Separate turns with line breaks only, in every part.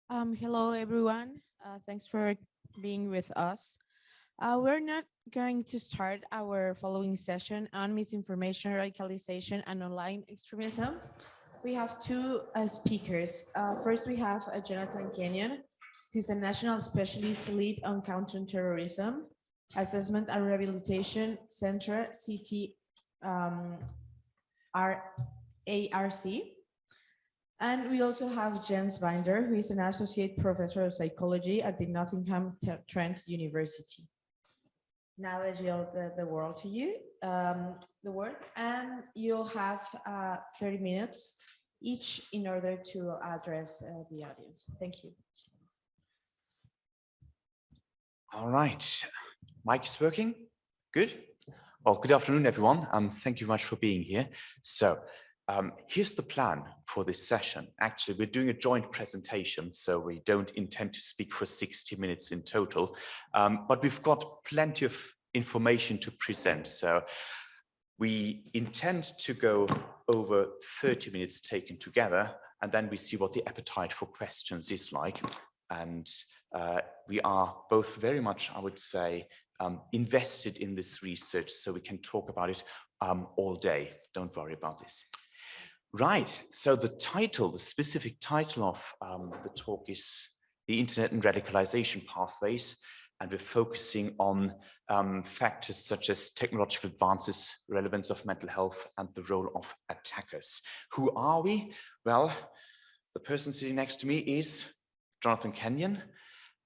Hello, everyone. Thanks for being with us. We're not going to start our following session on misinformation, radicalization, and online extremism. We have two speakers. First, we have Jonathan Kenyon, who's a national specialist lead on counterterrorism, assessment and rehabilitation center, um, ARC. And we also have Jens Binder, who is an associate professor of psychology at the Nottingham Trent University. Now I yield the word to you, and you'll have 30 minutes each in order to address the audience. Thank you.
All right, mic is working. Good. Well, good afternoon, everyone, and thank you much for being here. So here's the plan for this session. Actually, we're doing a joint presentation, so we don't intend to speak for 60 minutes in total, but we've got plenty of information to present. So we intend to go over 30 minutes taken together, and then we see what the appetite for questions is like. And we are both very much, I would say, invested in this research, so we can talk about it all day. Don't worry about this. Right, so the specific title of the talk is The Internet and Radicalization Pathways, and we're focusing on factors such as technological advances, relevance of mental health, and the role of attackers. Who are we? Well, the person sitting next to me is Jonathan Kenyon,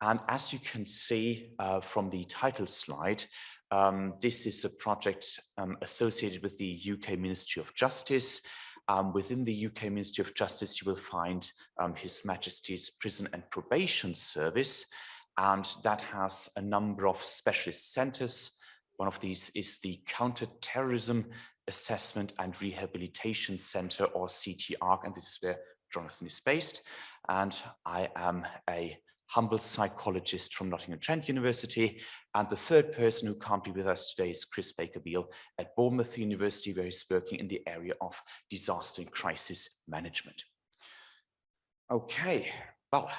and as you can see from the title slide, this is a project associated with the UK Ministry of Justice. Within the UK Ministry of Justice, you will find His Majesty's Prison and Probation Service, and that has a number of specialist centres. One of these is the Counter-Terrorism Assessment and Rehabilitation Centre, or CTARC, and this is where Jonathan is based. And I am a humble psychologist from Nottingham Trent University. And the third person who can't be with us today is Chris Baker-Beale at Bournemouth University, where he's working in the area of disaster and crisis management. Okay, well,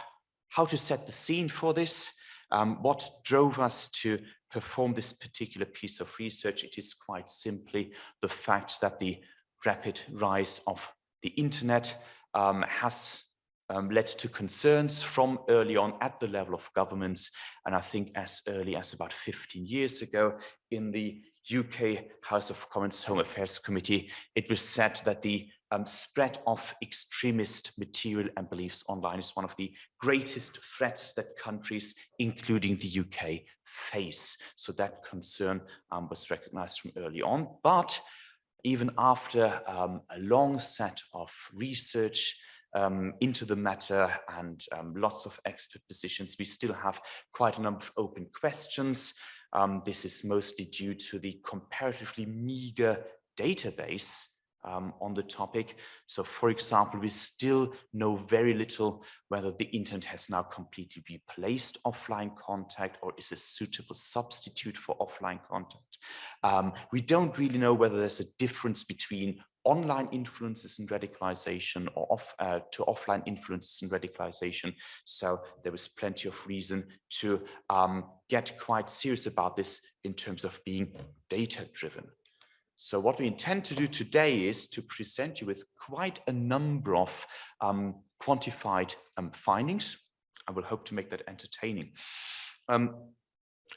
how to set the scene for this? What drove us to perform this particular piece of research? It is quite simply the fact that the rapid rise of the internet has led to concerns from early on at the level of governments. And I think as early as about 15 years ago in the UK House of Commons Home Affairs Committee, it was said that the spread of extremist material and beliefs online is one of the greatest threats that countries, including the UK, face. So that concern was recognized from early on. But even after a long set of research into the matter and lots of expert positions, we still have quite a number of open questions. This is mostly due to the comparatively meager database on the topic. So for example, we still know very little whether the internet has now completely replaced offline contact or is a suitable substitute for offline contact. We don't really know whether there's a difference between online influences and radicalization or to offline influences and radicalization. So there was plenty of reason to get quite serious about this in terms of being data-driven. So what we intend to do today is to present you with quite a number of quantified findings. I will hope to make that entertaining.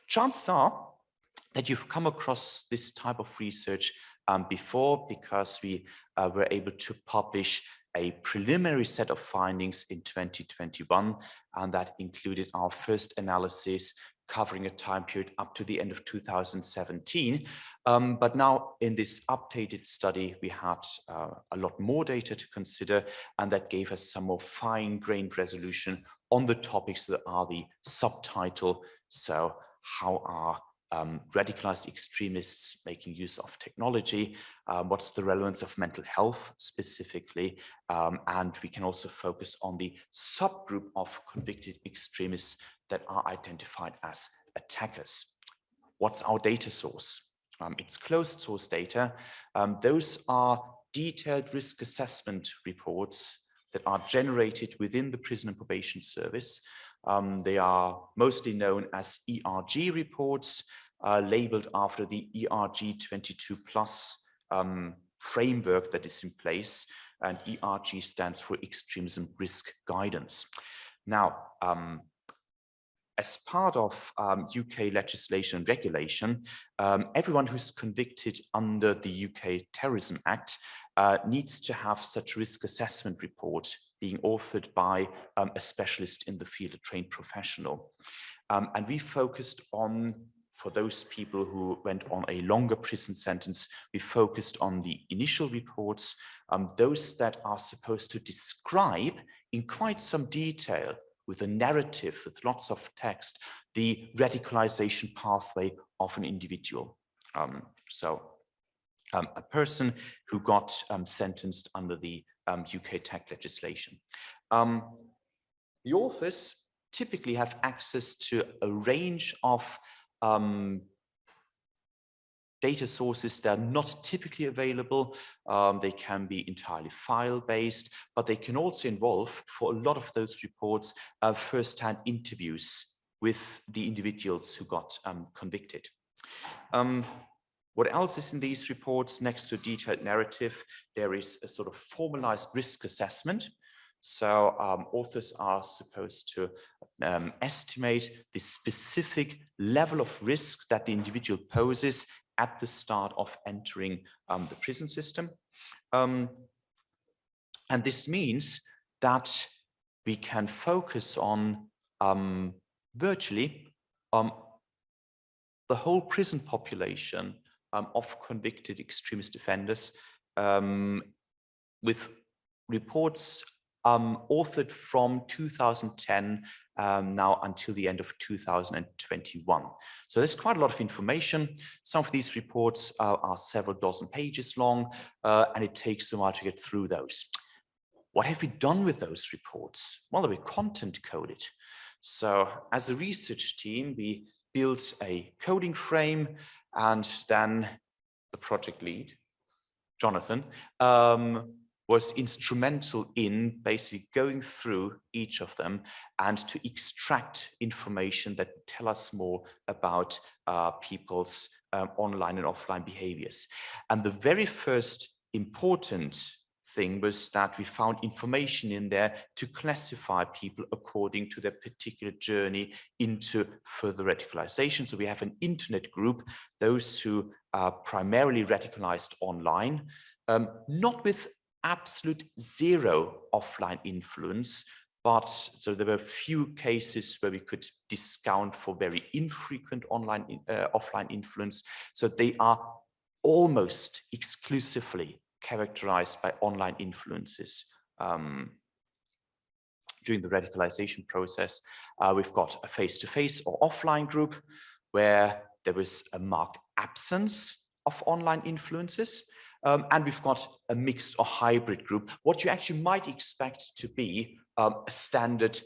Chances are that you've come across this type of research before, because we were able to publish a preliminary set of findings in 2021, and that included our first analysis covering a time period up to the end of 2017. But now in this updated study, we had a lot more data to consider, and that gave us some more fine-grained resolution on the topics that are the subtitle. So how are radicalized extremists making use of technology? What's the relevance of mental health specifically? And we can also focus on the subgroup of convicted extremists that are identified as attackers. What's our data source? It's closed source data. Those are detailed risk assessment reports that are generated within the Prison and Probation Service. They are mostly known as ERG reports, labeled after the ERG 22 plus framework that is in place, and ERG stands for Extremism Risk Guidance. Now, as part of UK legislation and regulation, everyone who's convicted under the UK Terrorism Act needs to have such risk assessment report being authored by a specialist in the field, a trained professional. And we focused on, for those people who went on a longer prison sentence, we focused on the initial reports, those that are supposed to describe in quite some detail, with a narrative, with lots of text, the radicalization pathway of an individual. A person who got sentenced under the UK TAC legislation. The authors typically have access to a range of data sources that are not typically available. They can be entirely file-based, but they can also involve, for a lot of those reports, first-hand interviews with the individuals who got convicted. What else is in these reports? Next to a detailed narrative, there is a sort of formalized risk assessment. So authors are supposed to estimate the specific level of risk that the individual poses at the start of entering the prison system. And this means that we can focus on virtually the whole prison population of convicted extremist offenders, with reports authored from 2010 now until the end of 2021. So there's quite a lot of information. Some of these reports are several dozen pages long, and it takes a while to get through those. What have we done with those reports? Well, they were content coded. So as a research team, we built a coding frame, and then the project lead, Jonathan, was instrumental in basically going through each of them and to extract information that tell us more about people's online and offline behaviors. And the very first important thing was that we found information in there to classify people according to their particular journey into further radicalization. So we have an internet group, those who are primarily radicalized online, not with absolute zero offline influence, but so there were few cases where we could discount for very infrequent offline influence. So they are almost exclusively characterized by online influences. During the radicalization process, we've got a face-to-face or offline group where there was a marked absence of online influences. And we've got a mixed or hybrid group, what you actually might expect to be a standard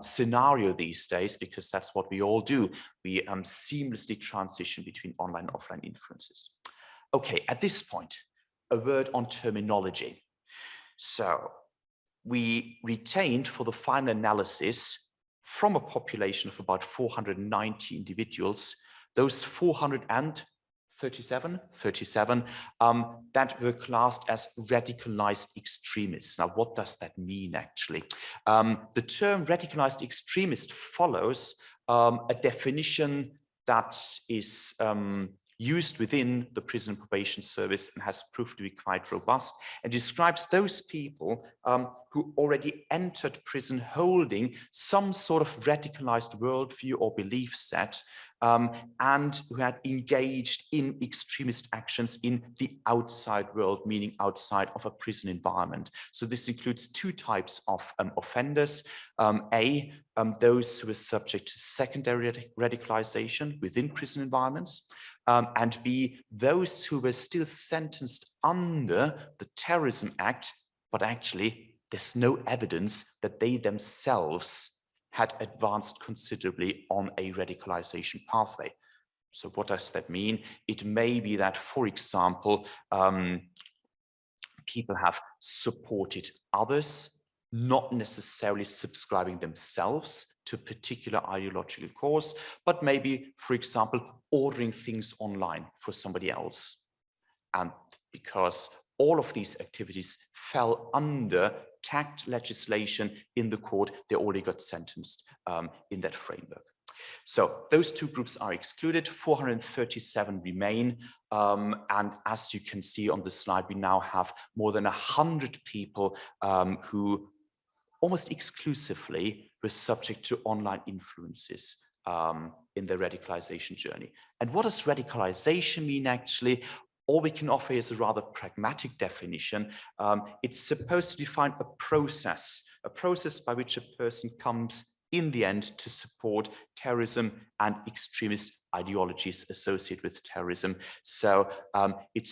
scenario these days, because that's what we all do. We seamlessly transition between online and offline influences. Okay, at this point, a word on terminology. So we retained for the final analysis from a population of about 490 individuals, those 437 that were classed as radicalized extremists. Now, what does that mean actually? The term radicalized extremist follows a definition that is used within the Prison and Probation Service and has proved to be quite robust, and describes those people who already entered prison holding some sort of radicalized worldview or belief set, and who had engaged in extremist actions in the outside world, meaning outside of a prison environment. So this includes two types of offenders. Those who are subject to secondary radicalization within prison environments, and B, those who were still sentenced under the Terrorism Act, but actually there's no evidence that they themselves had advanced considerably on a radicalization pathway. So what does that mean? It may be that, for example, people have supported others not necessarily subscribing themselves to a particular ideological cause, but maybe, for example, ordering things online for somebody else. And because all of these activities fell under tagged legislation in the court, they already got sentenced in that framework. So those two groups are excluded, 437 remain. And as you can see on the slide, we now have more than 100 people who almost exclusively were subject to online influences in their radicalization journey. And what does radicalization mean actually? All we can offer is a rather pragmatic definition. It's supposed to define a process by which a person comes in the end to support terrorism and extremist ideologies associated with terrorism. So it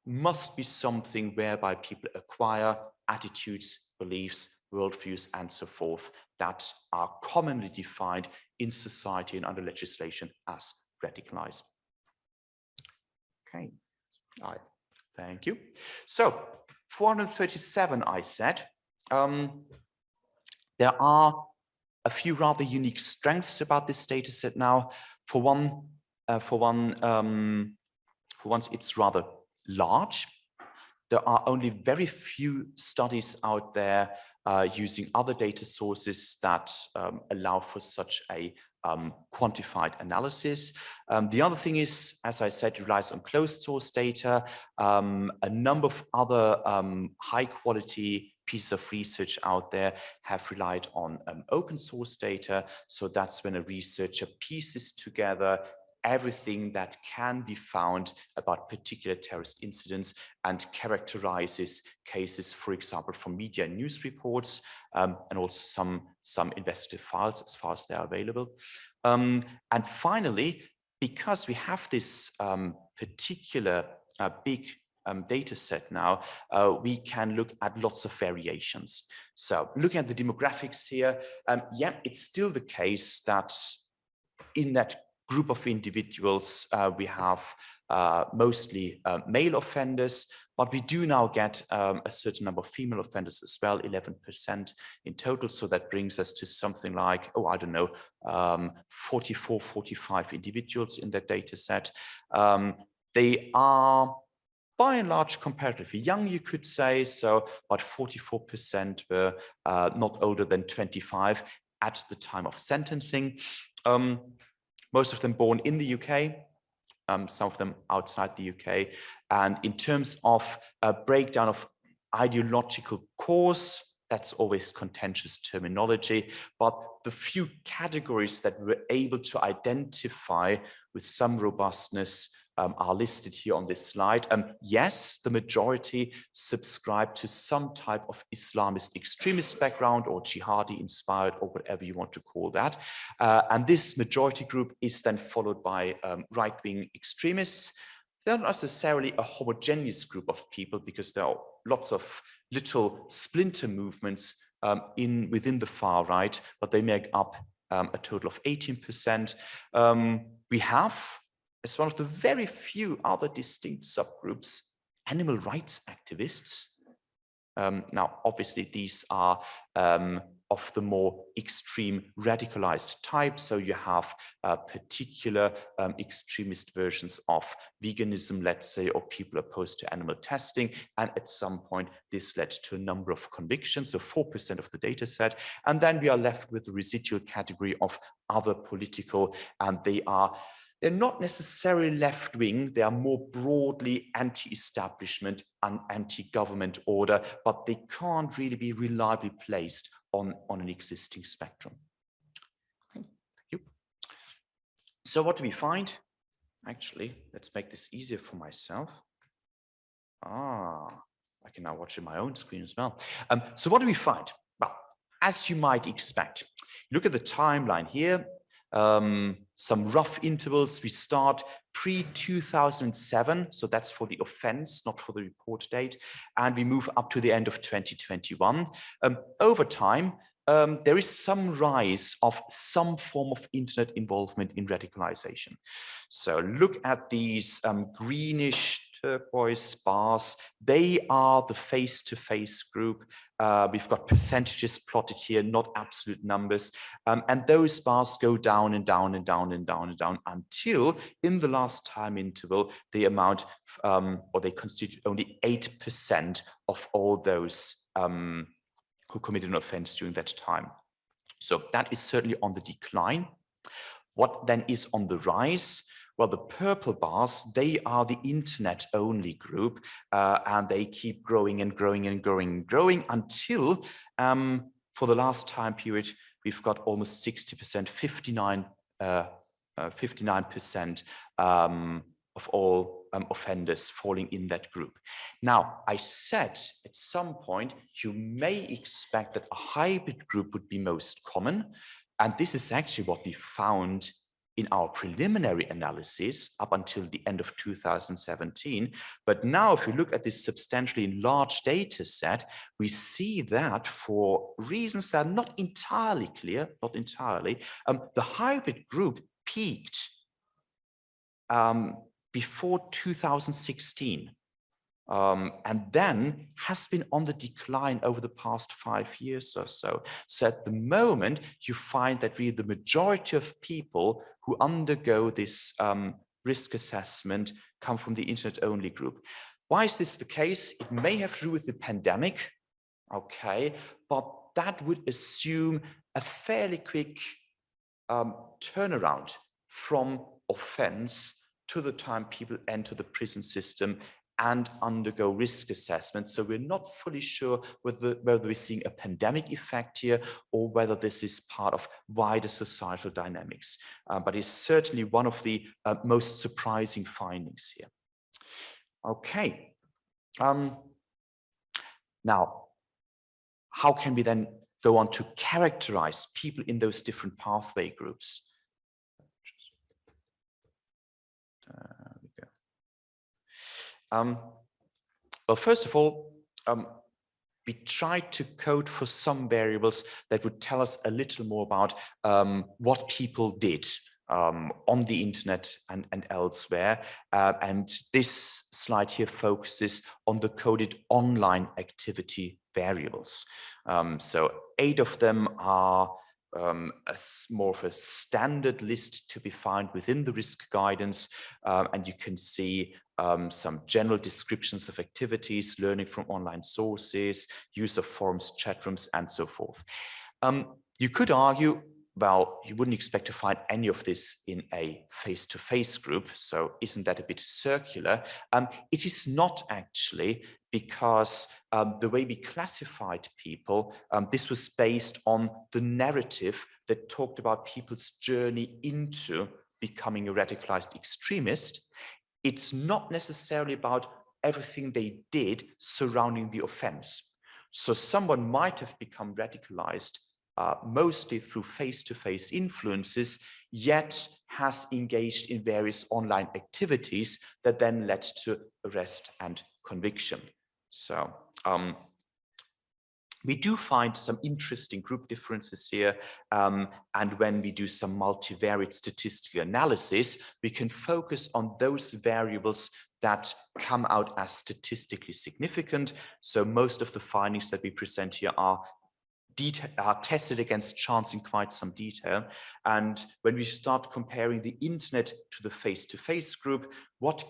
must be something whereby people acquire attitudes, beliefs, worldviews, and so forth that are commonly defined in society and under legislation as radicalized. Okay, all right, thank you. So 437, I said. There are a few rather unique strengths about this data set now. For once, it's rather large. There are only very few studies out there using other data sources that allow for such a quantified analysis. The other thing is, as I said, it relies on closed source data. A number of other high quality pieces of research out there have relied on open source data. So that's when a researcher pieces together everything that can be found about particular terrorist incidents and characterizes cases, for example, from media and news reports, and also some investigative files as far as they are available. And finally, because we have this particular big data set now, we can look at lots of variations. So looking at the demographics here, yeah, it's still the case that in that group of individuals, we have mostly male offenders, but we do now get a certain number of female offenders as well, 11% in total. So that brings us to something like, oh, I don't know, 44, 45 individuals in that data set. They are by and large comparatively young, you could say. So about 44% were not older than 25 at the time of sentencing. Most of them born in the UK, some of them outside the UK. And in terms of a breakdown of ideological cause, that's always contentious terminology, but the few categories that we're able to identify with some robustness are listed here on this slide. Yes, the majority subscribe to some type of Islamist extremist background or jihadi inspired or whatever you want to call that. And this majority group is then followed by right-wing extremists. They're not necessarily a homogeneous group of people because there are lots of little splinter movements within the far right, but they make up a total of 18%. We have, as one of the very few other distinct subgroups, animal rights activists. Now, obviously, these are of the more extreme radicalized type. So you have particular extremist versions of veganism, let's say, or people opposed to animal testing. And at some point, this led to a number of convictions, so 4% of the data set. And then we are left with the residual category of other political, and they're not necessarily left-wing, they are more broadly anti-establishment and anti-government order, but they can't really be reliably placed on an existing spectrum. Thank you. So what do we find? Actually, let's make this easier for myself. I can now watch it on my own screen as well. So what do we find? Well, as you might expect, look at the timeline here. Some rough intervals. We start pre-2007, so that's for the offense, not for the report date, and we move up to the end of 2021. Over time, there is some rise of some form of internet involvement in radicalization. So look at these greenish turquoise bars, they are the face-to-face group. We've got percentages plotted here, not absolute numbers. And those bars go down and down and down and down and down until in the last time interval, they amount or they constitute only 8% of all those who committed an offense during that time. So that is certainly on the decline. What then is on the rise? Well, the purple bars, they are the internet-only group, and they keep growing and growing and growing and growing until, for the last time period, we've got almost 60%, 59% of all offenders falling in that group. Now, I said at some point, you may expect that a hybrid group would be most common. And this is actually what we found in our preliminary analysis up until the end of 2017. But now, if you look at this substantially large data set, we see that for reasons that are not entirely clear, the hybrid group peaked before 2016. And then has been on the decline over the past 5 years or so. So at the moment, you find that really the majority of people who undergo this risk assessment come from the internet-only group. Why is this the case? It may have to do with the pandemic, okay, but that would assume a fairly quick turnaround from offense to the time people enter the prison system and undergo risk assessment. So we're not fully sure whether we're seeing a pandemic effect here or whether this is part of wider societal dynamics. But it's certainly one of the most surprising findings here. Okay. Now, how can we then go on to characterize people in those different pathway groups? Well, first of all, we tried to code for some variables that would tell us a little more about what people did on the internet and elsewhere. And this slide here focuses on the coded online activity variables. So 8 of them are more of a standard list to be found within the risk guidance. And you can see some general descriptions of activities, learning from online sources, use of forums, chat rooms, and so forth. You could argue, well, you wouldn't expect to find any of this in a face-to-face group, so isn't that a bit circular? It is not actually, because the way we classified people, this was based on the narrative that talked about people's journey into becoming a radicalized extremist. It's not necessarily about everything they did surrounding the offense. So someone might have become radicalized mostly through face-to-face influences, yet has engaged in various online activities that then led to arrest and conviction. So we do find some interesting group differences here, and when we do some multivariate statistical analysis, we can focus on those variables that come out as statistically significant. So most of the findings that we present here are tested against chance in quite some detail. And when we start comparing the internet to the face-to-face group, what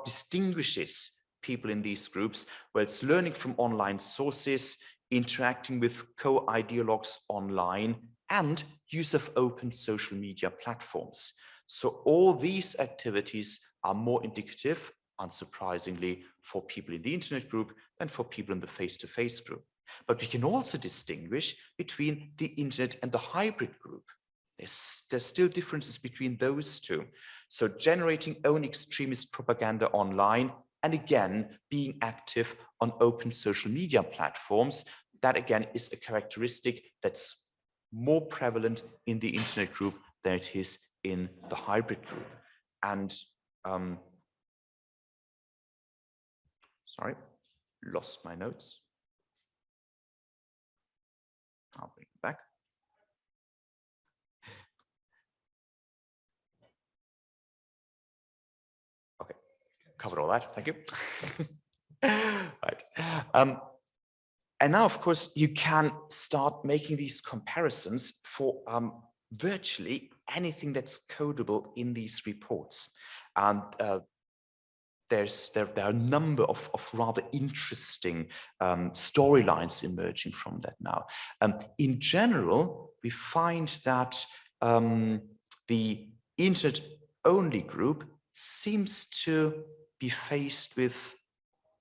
distinguishes people in these groups? Well, it's learning from online sources, interacting with co-ideologues online, and use of open social media platforms. So all these activities are more indicative, unsurprisingly, for people in the internet group than for people in the face-to-face group. But we can also distinguish between the internet and the hybrid group. There's still differences between those two. So generating own extremist propaganda online, and again, being active on open social media platforms, that again is a characteristic that's more prevalent in the internet group than it is in the hybrid group. And sorry, lost my notes. I'll bring it back. Okay, covered all that. Thank you. Right. And now, of course, you can start making these comparisons for virtually anything that's codable in these reports. And there are a number of rather interesting storylines emerging from that now. In general, we find that the internet-only group seems to be faced with,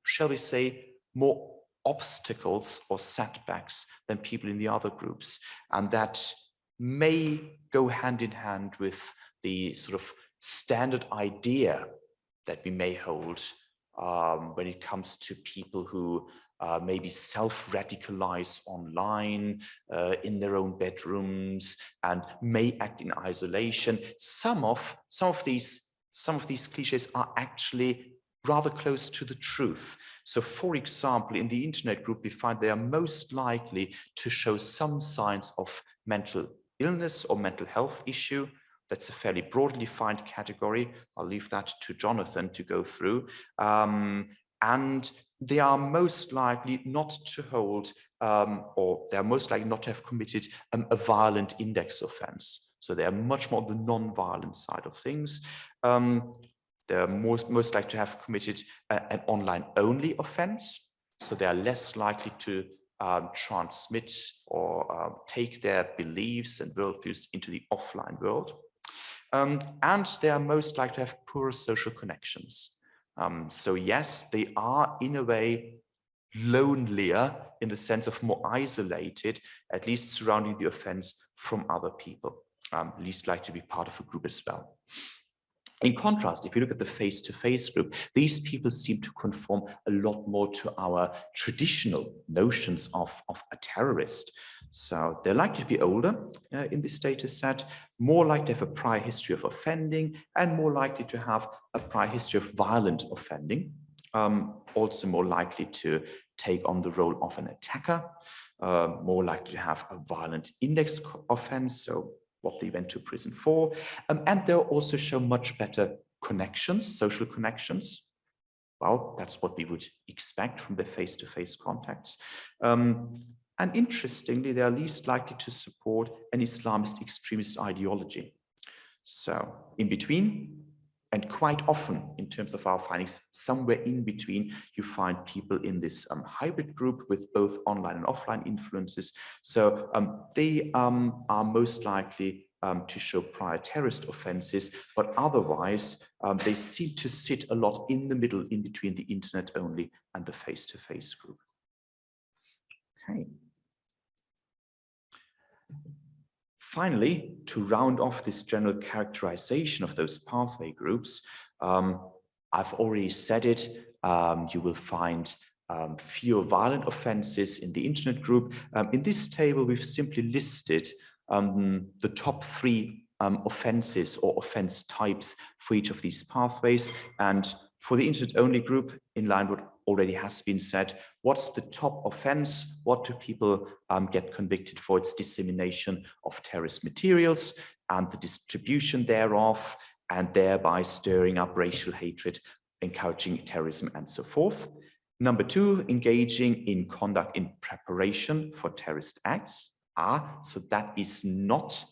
shall we say, more obstacles or setbacks than people in the other groups. And that may go hand in hand with the sort of standard idea that we may hold when it comes to people who maybe self-radicalize online in their own bedrooms and may act in isolation. Some of these cliches are actually rather close to the truth. So, for example, in the internet group, we find they are most likely to show some signs of mental illness or mental health issue. That's a fairly broadly defined category. I'll leave that to Jonathan to go through. And they are most likely not to hold, or they're most likely not to have committed a violent index offense. So they are much more on the non-violent side of things. They're most likely to have committed an online-only offense. So they are less likely to transmit or take their beliefs and worldviews into the offline world. And they are most likely to have poorer social connections. So yes, they are in a way lonelier in the sense of more isolated, at least surrounding the offense from other people, least likely to be part of a group as well. In contrast, if you look at the face-to-face group, these people seem to conform a lot more to our traditional notions of a terrorist. So they're likely to be older in this data set, more likely to have a prior history of offending, and more likely to have a prior history of violent offending. Also more likely to take on the role of an attacker, more likely to have a violent index offense, so what they went to prison for, and they'll also show much better connections, social connections. Well, that's what we would expect from the face-to-face contacts. And interestingly, they are least likely to support an Islamist extremist ideology. So in between, and quite often in terms of our findings, somewhere in between, you find people in this hybrid group with both online and offline influences. So they are most likely to show prior terrorist offenses, but otherwise they seem to sit a lot in the middle, in between the internet only and the face-to-face group. Okay. Finally, to round off this general characterization of those pathway groups, I've already said it, you will find fewer violent offenses in the internet group. In this table, we've simply listed the top 3 offenses or offense types for each of these pathways. And for the internet-only group, in line with what already has been said, what's the top offense? What do people get convicted for? It's dissemination of terrorist materials and the distribution thereof, and thereby stirring up racial hatred, encouraging terrorism, and so forth. Number 2, engaging in conduct in preparation for terrorist acts. So that is not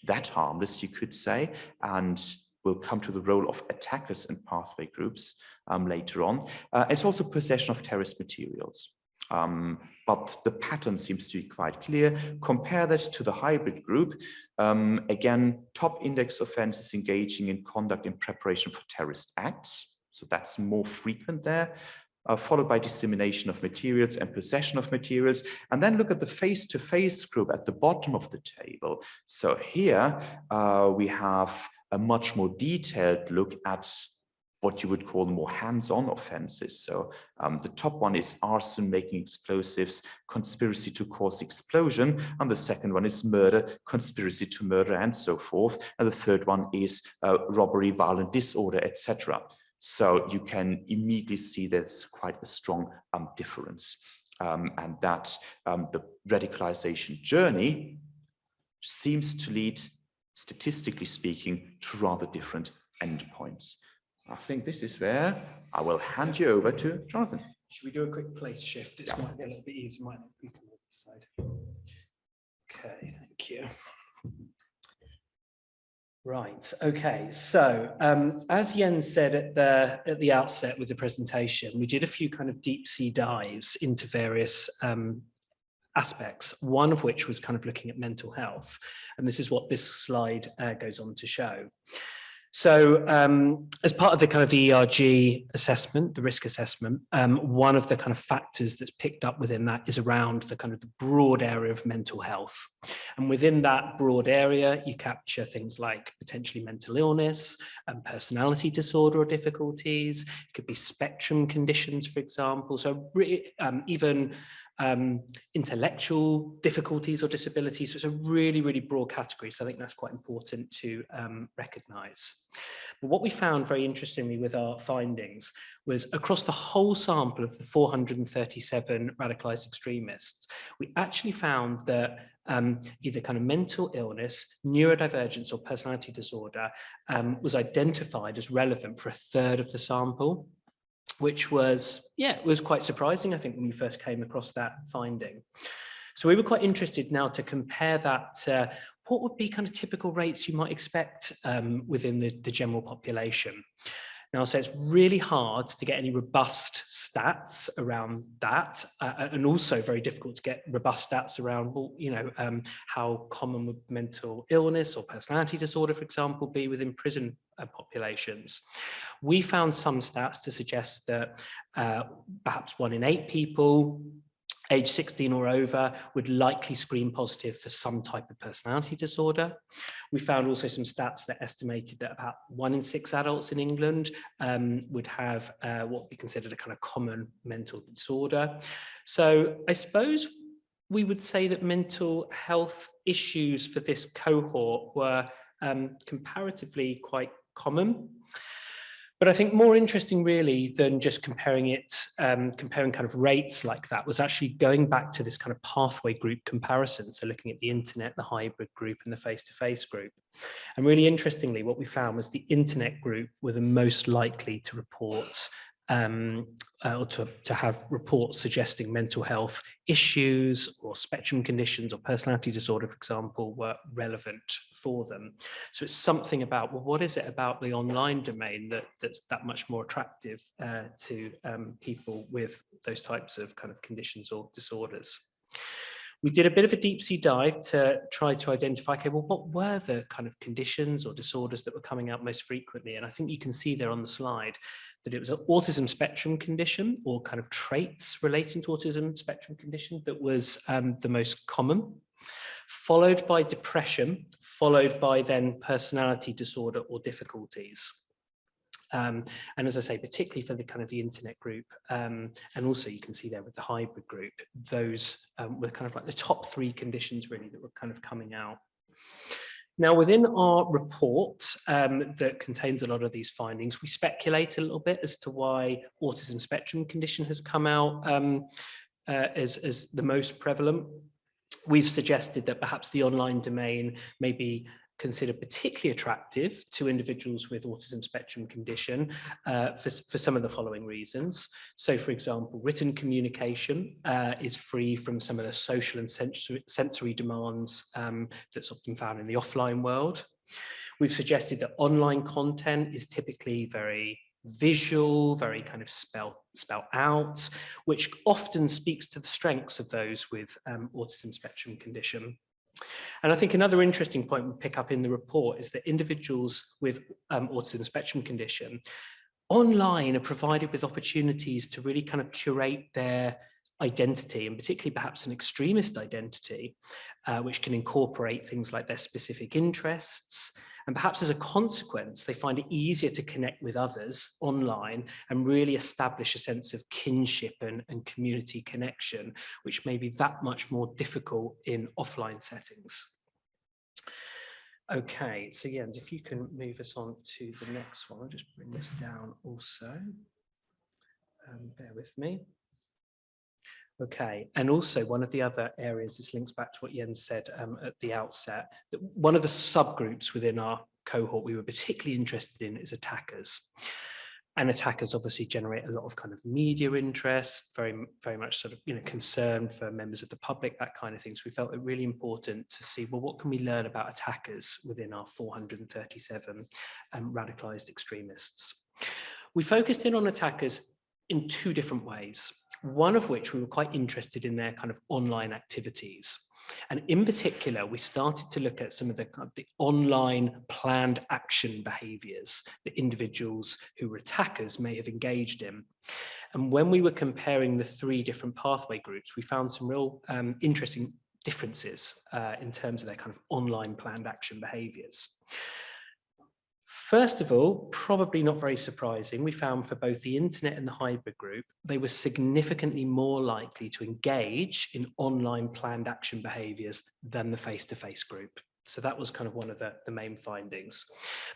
that harmless, you could say, and we'll come to the role of attackers and pathway groups later on. It's also possession of terrorist materials. But the pattern seems to be quite clear. Compare that to the hybrid group. Again, top index offenses engaging in conduct in preparation for terrorist acts. So that's more frequent there. Followed by dissemination of materials and possession of materials. And then look at the face-to-face group at the bottom of the table. So here we have a much more detailed look at what you would call more hands-on offenses. So the top one is arson, making explosives, conspiracy to cause explosion. And the second one is murder, conspiracy to murder, and so forth. And the third one is robbery, violent disorder, etc. So you can immediately see there's quite a strong difference, and that the radicalization journey seems to lead, statistically speaking, to rather different endpoints. I think this is where I will hand you over to Jonathan.
Should we do a quick place shift? It might be a little bit easier. Might we can move this side. Okay, thank you. Right. Okay. So, as Jens said at the outset with the presentation, we did a few kind of deep sea dives into various aspects. One of which was kind of looking at mental health, and this is what this slide goes on to show. So as part of the kind of the ERG assessment, the risk assessment, one of the kind of factors that's picked up within that is around the kind of the broad area of mental health. And within that broad area, you capture things like potentially mental illness and personality disorder or difficulties. It could be spectrum conditions, for example. So even intellectual difficulties or disabilities. So it's a really, really broad category. So I think that's quite important to recognize. But what we found very interestingly with our findings was across the whole sample of the 437 radicalized extremists, we actually found that either kind of mental illness, neurodivergence or personality disorder was identified as relevant for a third of the sample, which was, it was quite surprising, I think, when we first came across that finding. So we were quite interested now to compare that to what would be kind of typical rates you might expect within the general population. Now, I'll say it's really hard to get any robust stats around that, and also very difficult to get robust stats around, well, you know, how common would mental illness or personality disorder, for example, be within prison populations. We found some stats to suggest that perhaps 1 in 8 people age 16 or over would likely screen positive for some type of personality disorder. We found also some stats that estimated that about 1 in 6 adults in England would have what we considered a kind of common mental disorder. So I suppose we would say that mental health issues for this cohort were comparatively quite common. But I think more interesting really than just comparing it, comparing kind of rates like that, was actually going back to this kind of pathway group comparison. So looking at the internet, the hybrid group and the face-to-face group. And really interestingly, what we found was the internet group were the most likely to report or to have reports suggesting mental health issues or spectrum conditions or personality disorder, for example, were relevant for them. So it's something about, well, what is it about the online domain that's that much more attractive to people with those types of kind of conditions or disorders? We did a bit of a deep sea dive to try to identify, okay, well, what were the kind of conditions or disorders that were coming out most frequently? And I think you can see there on the slide that it was an autism spectrum condition or kind of traits relating to autism spectrum condition that was the most common, followed by depression, followed by then personality disorder or difficulties. And as I say, particularly for the kind of the internet group, and also you can see there with the hybrid group, those were kind of like the top 3 conditions really that were kind of coming out. Now, within our report that contains a lot of these findings, we speculate a little bit as to why autism spectrum condition has come out as the most prevalent. We've suggested that perhaps the online domain may be considered particularly attractive to individuals with autism spectrum condition for some of the following reasons. So, for example, written communication is free from some of the social and sensory demands that's often found in the offline world. We've suggested that online content is typically very visual, very kind of spell out, which often speaks to the strengths of those with autism spectrum condition. And I think another interesting point we pick up in the report is that individuals with autism spectrum condition online are provided with opportunities to really kind of curate their identity, and particularly perhaps an extremist identity, which can incorporate things like their specific interests. And perhaps as a consequence, they find it easier to connect with others online and really establish a sense of kinship and community connection, which may be that much more difficult in offline settings. Okay, so Jens, if you can move us on to the next one, I'll just bring this down also. Bear with me. Okay, and also one of the other areas, this links back to what Jens said at the outset, that one of the subgroups within our cohort we were particularly interested in is attackers. And attackers obviously generate a lot of kind of media interest, very much sort of, concern for members of the public, that kind of thing. So we felt it really important to see, well, what can we learn about attackers within our 437 radicalized extremists? We focused in on attackers in two different ways, one of which we were quite interested in their kind of online activities. And in particular, we started to look at some of the online planned action behaviors that individuals who were attackers may have engaged in. And when we were comparing the three different pathway groups, we found some real interesting differences in terms of their kind of online planned action behaviors. First of all, probably not very surprising, we found for both the internet and the hybrid group, they were significantly more likely to engage in online planned action behaviors than the face-to-face group. So that was kind of one of the main findings.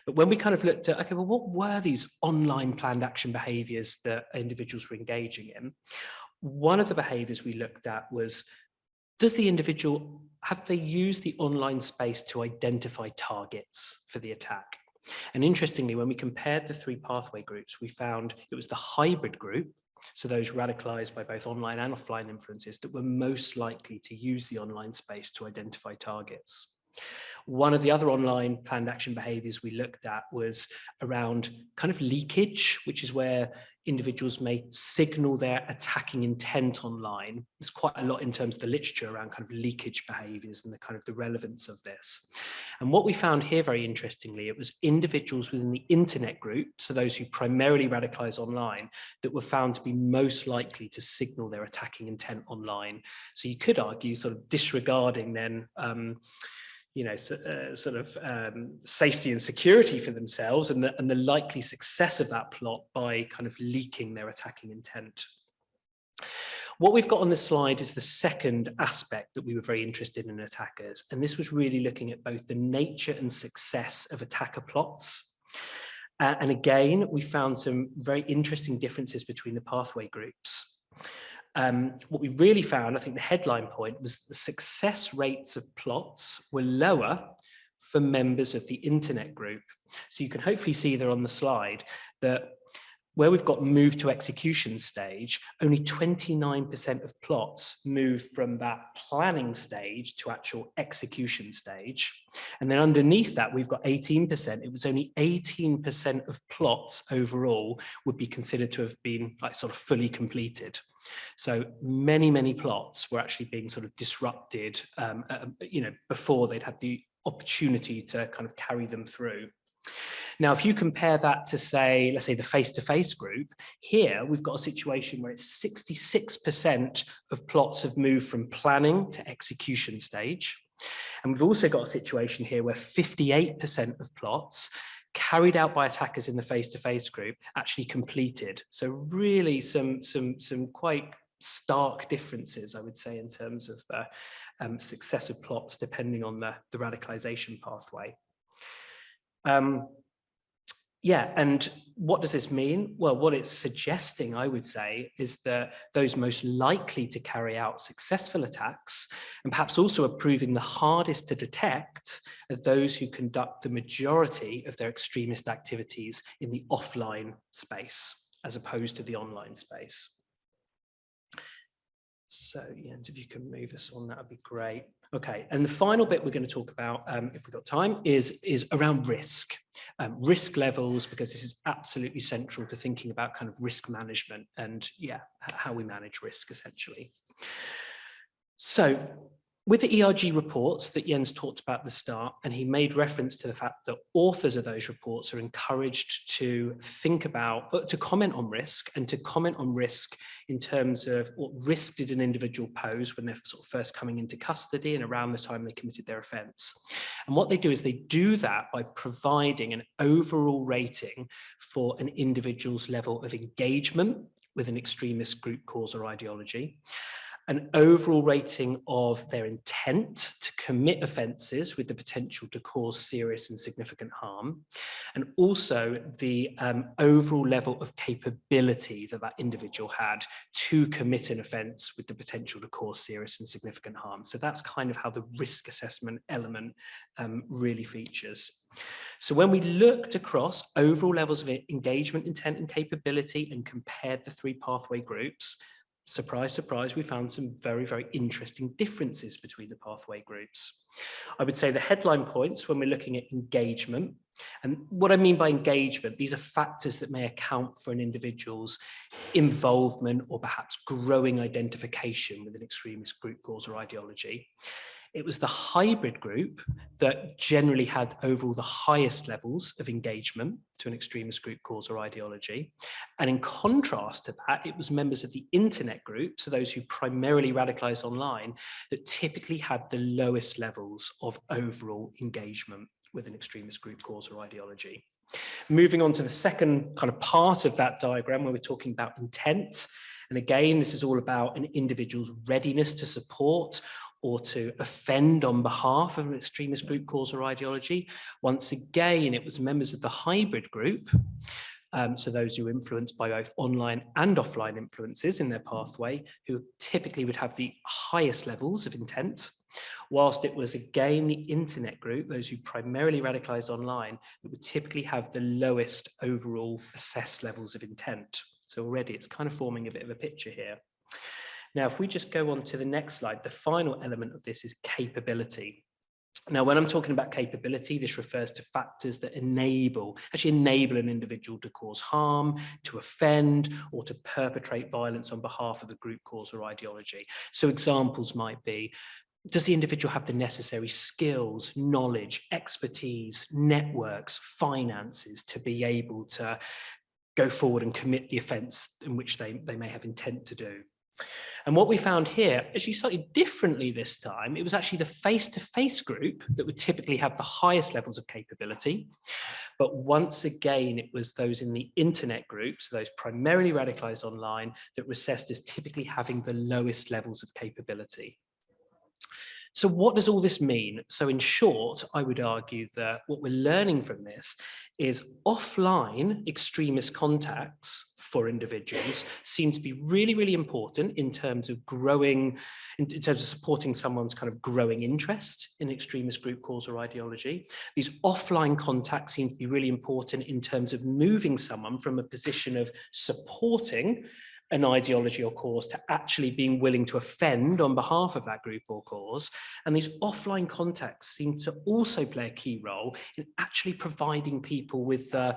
But when we kind of looked at, okay, well, what were these online planned action behaviors that individuals were engaging in? One of the behaviors we looked at was, does the individual, have they used the online space to identify targets for the attack? And interestingly, when we compared the three pathway groups, we found it was the hybrid group, so those radicalized by both online and offline influences, that were most likely to use the online space to identify targets. One of the other online planned action behaviors we looked at was around kind of leakage, which is where individuals may signal their attacking intent online. There's quite a lot in terms of the literature around kind of leakage behaviors and the kind of the relevance of this. And what we found here, very interestingly, it was individuals within the internet group, so those who primarily radicalize online, that were found to be most likely to signal their attacking intent online. So you could argue, sort of disregarding then safety and security for themselves and the likely success of that plot by kind of leaking their attacking intent. What we've got on this slide is the second aspect that we were very interested in attackers, and this was really looking at both the nature and success of attacker plots. And again, we found some very interesting differences between the pathway groups. What we really found, I think the headline point, was the success rates of plots were lower for members of the internet group. So you can hopefully see there on the slide that where we've got move to execution stage, only 29% of plots move from that planning stage to actual execution stage. And then underneath that, we've got 18%. It was only 18% of plots overall would be considered to have been like sort of fully completed. So many plots were actually being sort of disrupted, before they'd had the opportunity to kind of carry them through. Now, if you compare that to, say, let's say the face-to-face group, here we've got a situation where it's 66% of plots have moved from planning to execution stage. And we've also got a situation here where 58% of plots carried out by attackers in the face-to-face group actually completed. So really some quite stark differences, I would say, in terms of successive plots depending on the radicalization pathway. And what does this mean? Well, what it's suggesting, I would say, is that those most likely to carry out successful attacks, and perhaps also are proving the hardest to detect, are those who conduct the majority of their extremist activities in the offline space, as opposed to the online space. So, Jens, if you can move us on, that would be great. Okay, and the final bit we're going to talk about, if we've got time, is around risk. Risk levels, because this is absolutely central to thinking about kind of risk management and, how we manage risk, essentially. So, with the ERG reports that Jens talked about at the start, and he made reference to the fact that authors of those reports are encouraged to think about, to comment on risk, and to comment on risk in terms of what risk did an individual pose when they're sort of first coming into custody and around the time they committed their offence. And what they do is they do that by providing an overall rating for an individual's level of engagement with an extremist group, cause or ideology. an overall rating of their intent to commit offences with the potential to cause serious and significant harm, and also the overall level of capability that that individual had to commit an offence with the potential to cause serious and significant harm. So that's kind of how the risk assessment element really features. So when we looked across overall levels of engagement, intent and capability and compared the three pathway groups, surprise, surprise, we found some very, very interesting differences between the pathway groups. I would say the headline points when we're looking at engagement, and what I mean by engagement, these are factors that may account for an individual's involvement or perhaps growing identification with an extremist group, cause or ideology. It was the hybrid group that generally had overall the highest levels of engagement to an extremist group, cause or ideology. And in contrast to that, it was members of the internet group, so those who primarily radicalized online, that typically had the lowest levels of overall engagement with an extremist group, cause or ideology. Moving on to the second kind of part of that diagram where we're talking about intent. And again, this is all about an individual's readiness to support or to offend on behalf of an extremist group, cause or ideology. Once again, it was members of the hybrid group, so those who are influenced by both online and offline influences in their pathway, who typically would have the highest levels of intent, whilst it was again the internet group, those who primarily radicalized online, that would typically have the lowest overall assessed levels of intent. So already it's kind of forming a bit of a picture here. Now, if we just go on to the next slide, the final element of this is capability. Now, when I'm talking about capability, this refers to factors that actually enable an individual to cause harm, to offend, or to perpetrate violence on behalf of a group, cause, or ideology. So examples might be, does the individual have the necessary skills, knowledge, expertise, networks, finances to be able to go forward and commit the offence in which they may have intent to do? And what we found here, actually slightly differently this time, it was actually the face-to-face group that would typically have the highest levels of capability. But once again, it was those in the internet groups, those primarily radicalized online, that were assessed as typically having the lowest levels of capability. So what does all this mean? So in short, I would argue that what we're learning from this is offline extremist contacts for individuals seem to be really, really important in terms of growing, in terms of supporting someone's kind of growing interest in extremist group, cause or ideology. These offline contacts seem to be really important in terms of moving someone from a position of supporting an ideology or cause to actually being willing to offend on behalf of that group or cause. And these offline contacts seem to also play a key role in actually providing people with the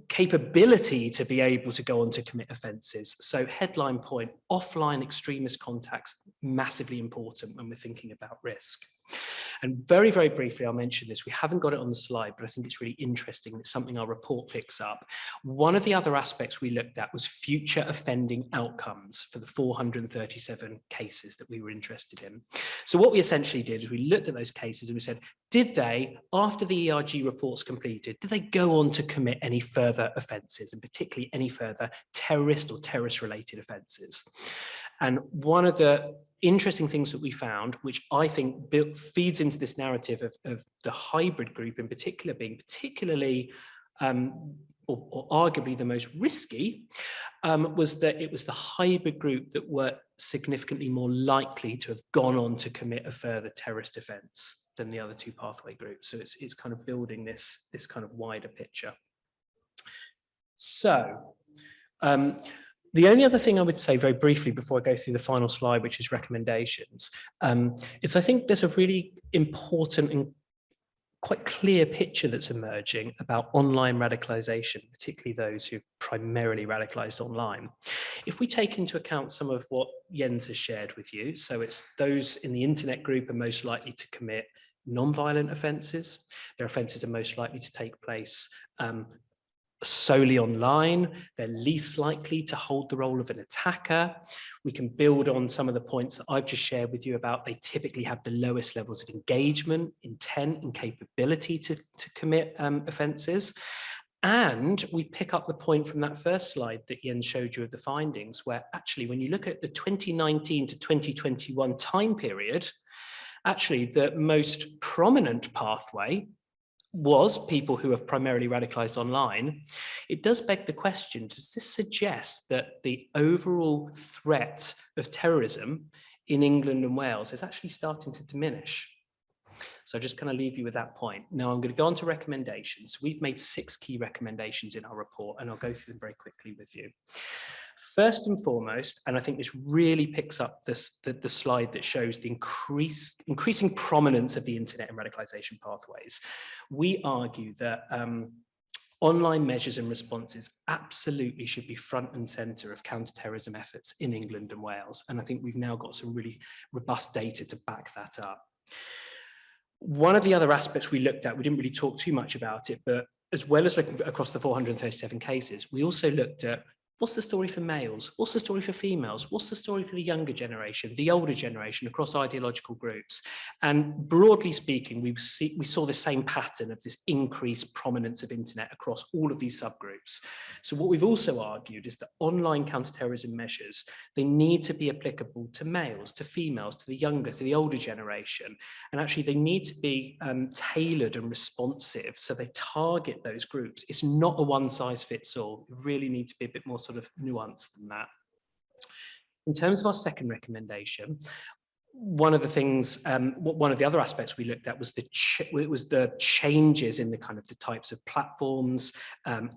capability to be able to go on to commit offences. So headline point, offline extremist contacts, massively important when we're thinking about risk. And very, very briefly, I'll mention this. We haven't got it on the slide, but I think it's really interesting. It's something our report picks up. One of the other aspects we looked at was future offending outcomes for the 437 cases that we were interested in. So what we essentially did is we looked at those cases and we said, did they, after the ERG reports completed, did they go on to commit any further offences, and particularly any further terrorist or terrorist-related offences? And one of the interesting things that we found, which I think feeds into this narrative of the hybrid group in particular being particularly or arguably the most risky, was that it was the hybrid group that were significantly more likely to have gone on to commit a further terrorist offence than the other two pathway groups. So it's kind of building this kind of wider picture. So, the only other thing I would say very briefly before I go through the final slide, which is recommendations, is I think there's a really important and quite clear picture that's emerging about online radicalization, particularly those who've primarily radicalized online. If we take into account some of what Jens has shared with you, so it's those in the internet group are most likely to commit non-violent offences. Their offences are most likely to take place solely online. They're least likely to hold the role of an attacker. We can build on some of the points that I've just shared with you about they typically have the lowest levels of engagement, intent and capability to commit offences. And we pick up the point from that first slide that Ian showed you of the findings, where actually when you look at the 2019 to 2021 time period, actually the most prominent pathway was people who have primarily radicalized online. It does beg the question, does this suggest that the overall threat of terrorism in England and Wales is actually starting to diminish? So just kind of leave you with that point. Now I'm going to go on to recommendations. We've made 6 key recommendations in our report, and I'll go through them very quickly with you. First and foremost, and I think this really picks up the slide that shows the increasing prominence of the internet in radicalization pathways, we argue that online measures and responses absolutely should be front and center of counterterrorism efforts in England and Wales. And I think we've now got some really robust data to back that up. One of the other aspects we looked at, we didn't really talk too much about it, but as well as looking across the 437 cases, we also looked at what's the story for males? What's the story for females? What's the story for the younger generation, the older generation across ideological groups? And broadly speaking, we saw the same pattern of this increased prominence of internet across all of these subgroups. So what we've also argued is that online counterterrorism measures, they need to be applicable to males, to females, to the younger, to the older generation. And actually they need to be tailored and responsive, so they target those groups. It's not a one size fits all. You really need to be a bit more sort of nuanced than that. In terms of our second recommendation, one of the things, one of the other aspects we looked at was the changes in the kind of the types of platforms,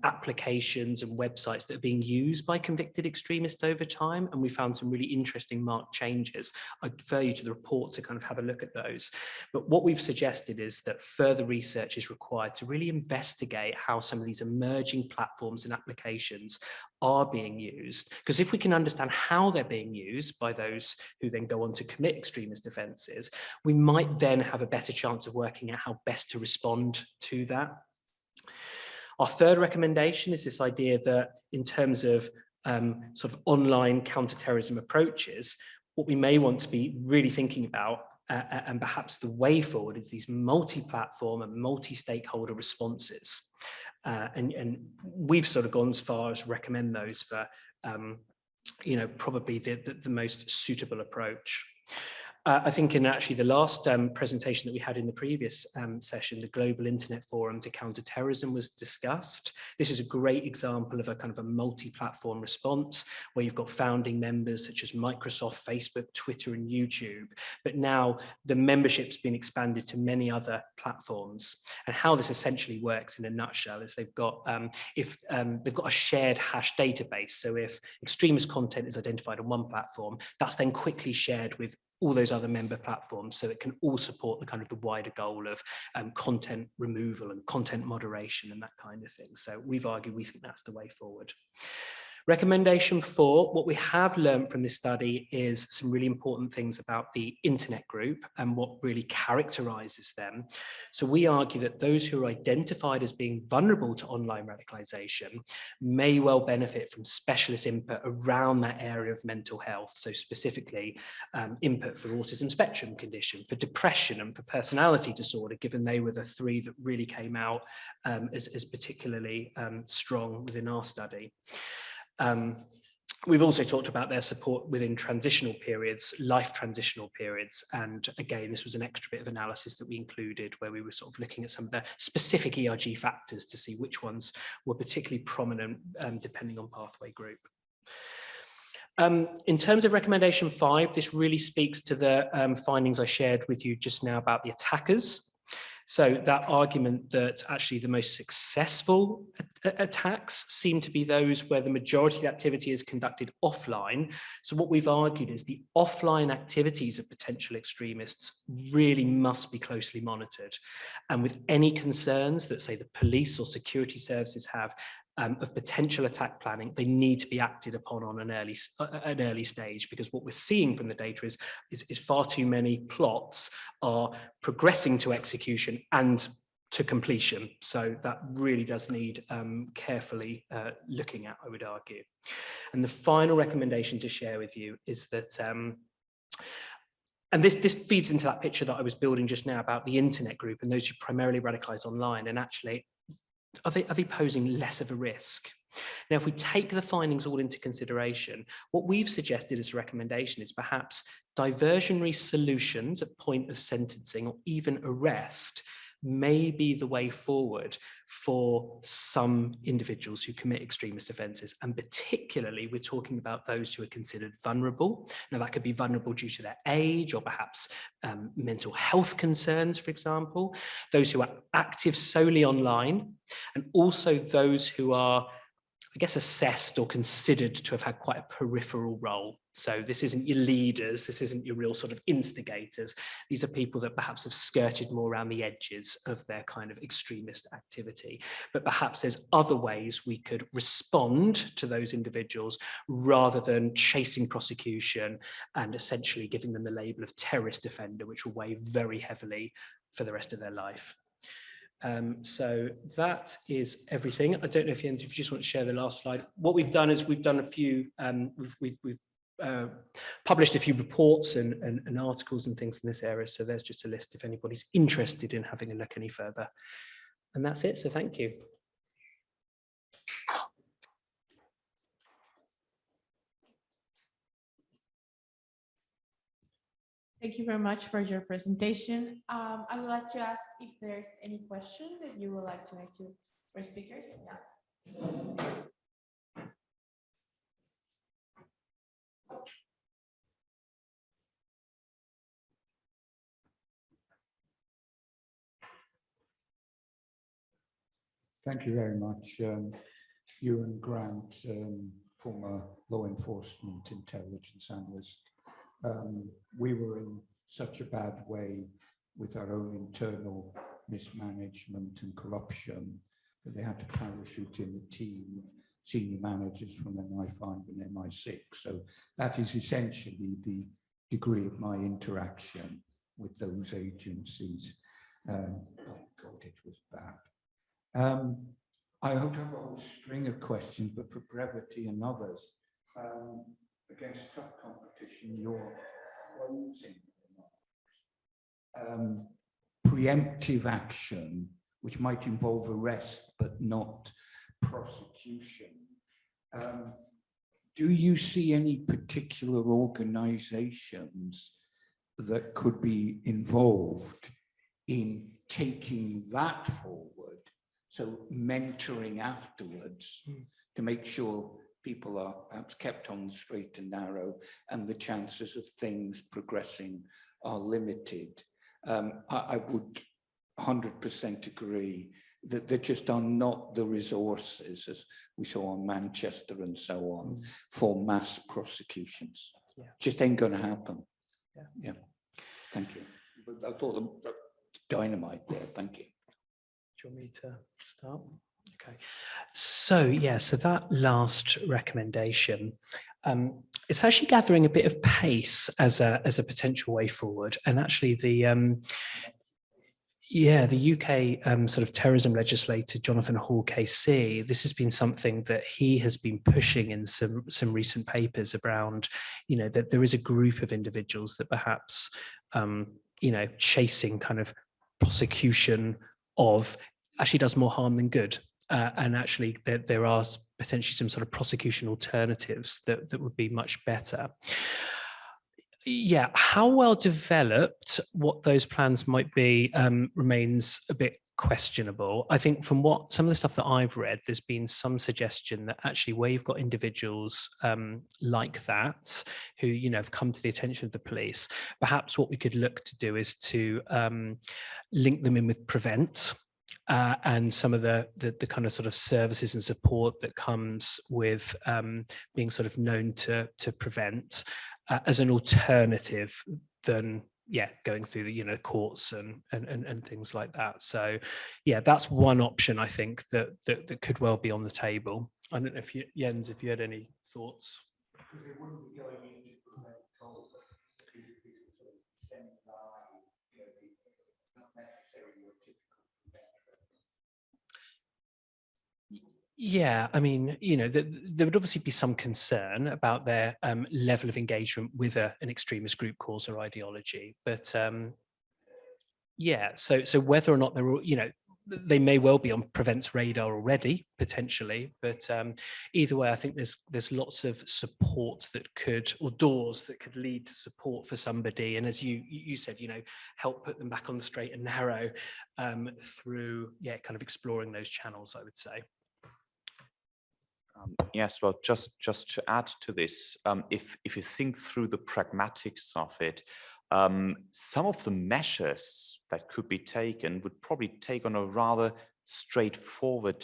applications and websites that are being used by convicted extremists over time. And we found some really interesting marked changes. I'd refer you to the report to kind of have a look at those. But what we've suggested is that further research is required to really investigate how some of these emerging platforms and applications are being used. Because if we can understand how they're being used by those who then go on to commit extremist offences, we might then have a better chance of working out how best to respond to that. Our third recommendation is this idea that in terms of sort of online counterterrorism approaches, what we may want to be really thinking about and perhaps the way forward is these multi-platform and multi-stakeholder responses. And we've sort of gone as far as recommend those for, probably the most suitable approach. I think in actually the last presentation that we had in the previous session, the Global Internet Forum to Counter Terrorism was discussed. This is a great example of a kind of a multi-platform response where you've got founding members such as Microsoft, Facebook, Twitter, and YouTube. But now the membership's been expanded to many other platforms. And how this essentially works in a nutshell is they've got they've got a shared hash database. So if extremist content is identified on one platform, that's then quickly shared with all those other member platforms, so it can all support the kind of the wider goal of content removal and content moderation and that kind of thing. So we've argued we think that's the way forward. Recommendation 4, what we have learned from this study is some really important things about the internet group and what really characterizes them. So we argue that those who are identified as being vulnerable to online radicalization may well benefit from specialist input around that area of mental health. So specifically input for autism spectrum condition, for depression and for personality disorder, given they were the 3 that really came out as particularly strong within our study. We've also talked about their support within transitional periods, life transitional periods. And again, this was an extra bit of analysis that we included where we were sort of looking at some of the specific ERG factors to see which ones were particularly prominent depending on pathway group. In terms of recommendation 5, this really speaks to the findings I shared with you just now about the attackers. So that argument that actually the most successful attacks seem to be those where the majority of the activity is conducted offline. So what we've argued is the offline activities of potential extremists really must be closely monitored. And with any concerns that, say, the police or security services have of potential attack planning, they need to be acted upon on an early stage, because what we're seeing from the data is far too many plots are progressing to execution and to completion. So that really does need carefully looking at, I would argue. And the final recommendation to share with you is that and this feeds into that picture that I was building just now about the internet group and those who primarily radicalize online. And actually, are they posing less of a risk? Now, if we take the findings all into consideration, what we've suggested as a recommendation is perhaps diversionary solutions at point of sentencing or even arrest may be the way forward for some individuals who commit extremist offences. And particularly, we're talking about those who are considered vulnerable. Now, that could be vulnerable due to their age or perhaps mental health concerns, for example, those who are active solely online, and also those who are, I guess, assessed or considered to have had quite a peripheral role. So this isn't your leaders, this isn't your real sort of instigators. These are people that perhaps have skirted more around the edges of their kind of extremist activity. But perhaps there's other ways we could respond to those individuals rather than chasing prosecution and essentially giving them the label of terrorist offender, which will weigh very heavily for the rest of their life. So that is everything. I don't know if you just want to share the last slide. What we've done is we've done a few, we've published a few reports and articles and things in this area. So there's just a list if anybody's interested in having a look any further. And that's it. So thank you.
Thank you very much for your presentation. I would like to ask if there's any question that you would like to make to our speakers. Yeah.
Thank you very much. Ewan Grant, former law enforcement intelligence analyst. We were in such a bad way with our own internal mismanagement and corruption that they had to parachute in the team of senior managers from MI5 and MI6. So that is essentially the degree of my interaction with those agencies. Oh God, it was bad. I hope to have a whole string of questions, but for brevity and others, against tough competition, your closing remarks. Preemptive action, which might involve arrest but not prosecution. Do you see any particular organizations that could be involved in taking that forward? So mentoring afterwards to make sure people are perhaps kept on the straight and narrow and the chances of things progressing are limited. I would 100% agree that there just are not the resources, as we saw on Manchester and so on, for mass prosecutions. Yeah. Just ain't going to happen. Yeah. Thank you. I thought dynamite there. Thank you.
Do you want me to start? Okay. So yeah, so that last recommendation, it's actually gathering a bit of pace as a potential way forward. And actually the UK sort of terrorism legislator, Jonathan Hall KC, this has been something that he has been pushing in some recent papers around, you know, that there is a group of individuals that perhaps, you know, chasing kind of prosecution of actually does more harm than good. And actually there are potentially some sort of prosecution alternatives that would be much better. Yeah, how well developed what those plans might be remains a bit questionable. I think from what some of the stuff that I've read, there's been some suggestion that actually where you've got individuals like that who, you know, have come to the attention of the police, perhaps what we could look to do is to link them in with Prevent. And some of the kind of sort of services and support that comes with being sort of known to Prevent as an alternative than going through the, you know, courts and things like that. So yeah, that's one option I think that could well be on the table. I don't know if Jens, if you had any thoughts.
Because it wouldn't be going into Prevent cold, not necessarily your typical.
Yeah, I mean, you know, there would obviously be some concern about their level of engagement with an extremist group cause or ideology, but yeah, so whether or not they're, you know, they may well be on Prevent's radar already, potentially, but either way, I think there's lots of support that could, or doors that could lead to support for somebody. And as you said, you know, help put them back on the straight and narrow through, yeah, kind of exploring those channels, I would say.
Yes, well, just to add to this, if you think through the pragmatics of it, some of the measures that could be taken would probably take on a rather straightforward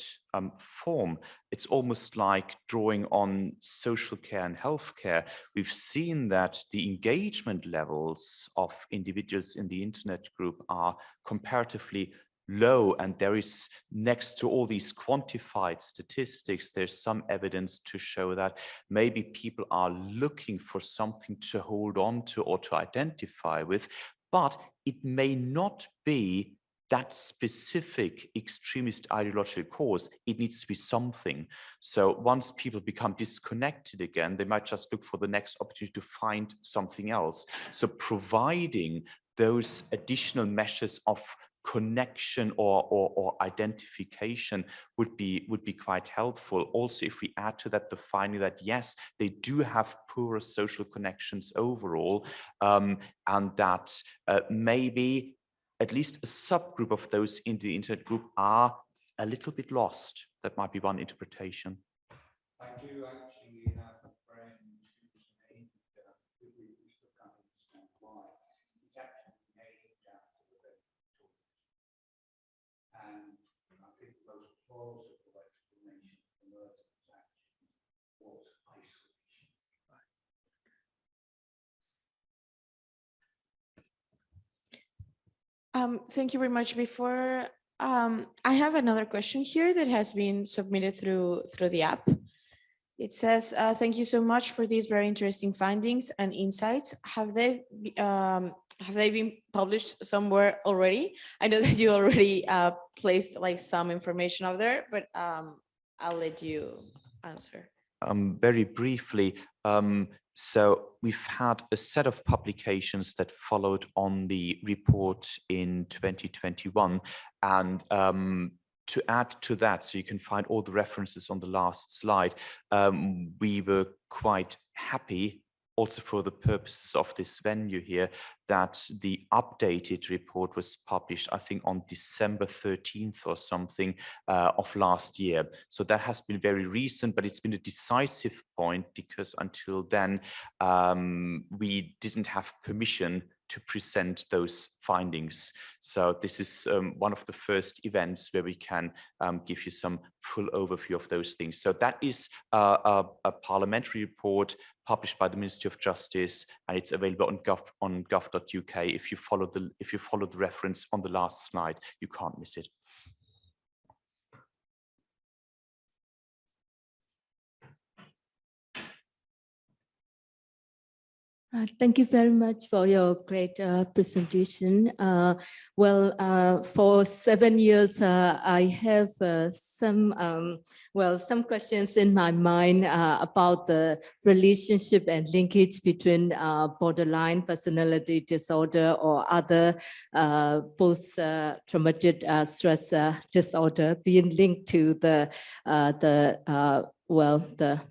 form. It's almost like drawing on social care and healthcare. We've seen that the engagement levels of individuals in the internet group are comparatively low, and there is, next to all these quantified statistics, there's some evidence to show that maybe people are looking for something to hold on to or to identify with, but it may not be that specific extremist ideological cause. It needs to be something. So once people become disconnected again, they might just look for the next opportunity to find something else. So providing those additional measures of connection or identification would be quite helpful. Also, if we add to that the finding that yes, they do have poorer social connections overall, and that maybe at least a subgroup of those in the internet group are a little bit lost. That might be one interpretation.
I do actually have a friend whose name we still can't understand why. It's actually named after the Victorians. And I think the most plausible explanation for Merton's actions was isolation.
Thank you very much. Before, I have another question here that has been submitted through the app. It says, thank you so much for these very interesting findings and insights. Have they been published somewhere already? I know that you already placed like some information out there, but I'll let you answer.
Very briefly, so we've had a set of publications that followed on the report in 2021, and to add to that, so you can find all the references on the last slide, we were quite happy, also for the purposes of this venue here, that the updated report was published, I think, on December 13th or something of last year. So that has been very recent, but it's been a decisive point because until then, we didn't have permission to present those findings. So this is one of the first events where we can give you some full overview of those things. So that is a parliamentary report published by the Ministry of Justice, and it's available on gov.uk. If you follow the reference on the last slide, you can't miss it.
Thank you very much for your great presentation. For 7 years, I have some questions in my mind about the relationship and linkage between borderline personality disorder or other post-traumatic stress disorder being linked to the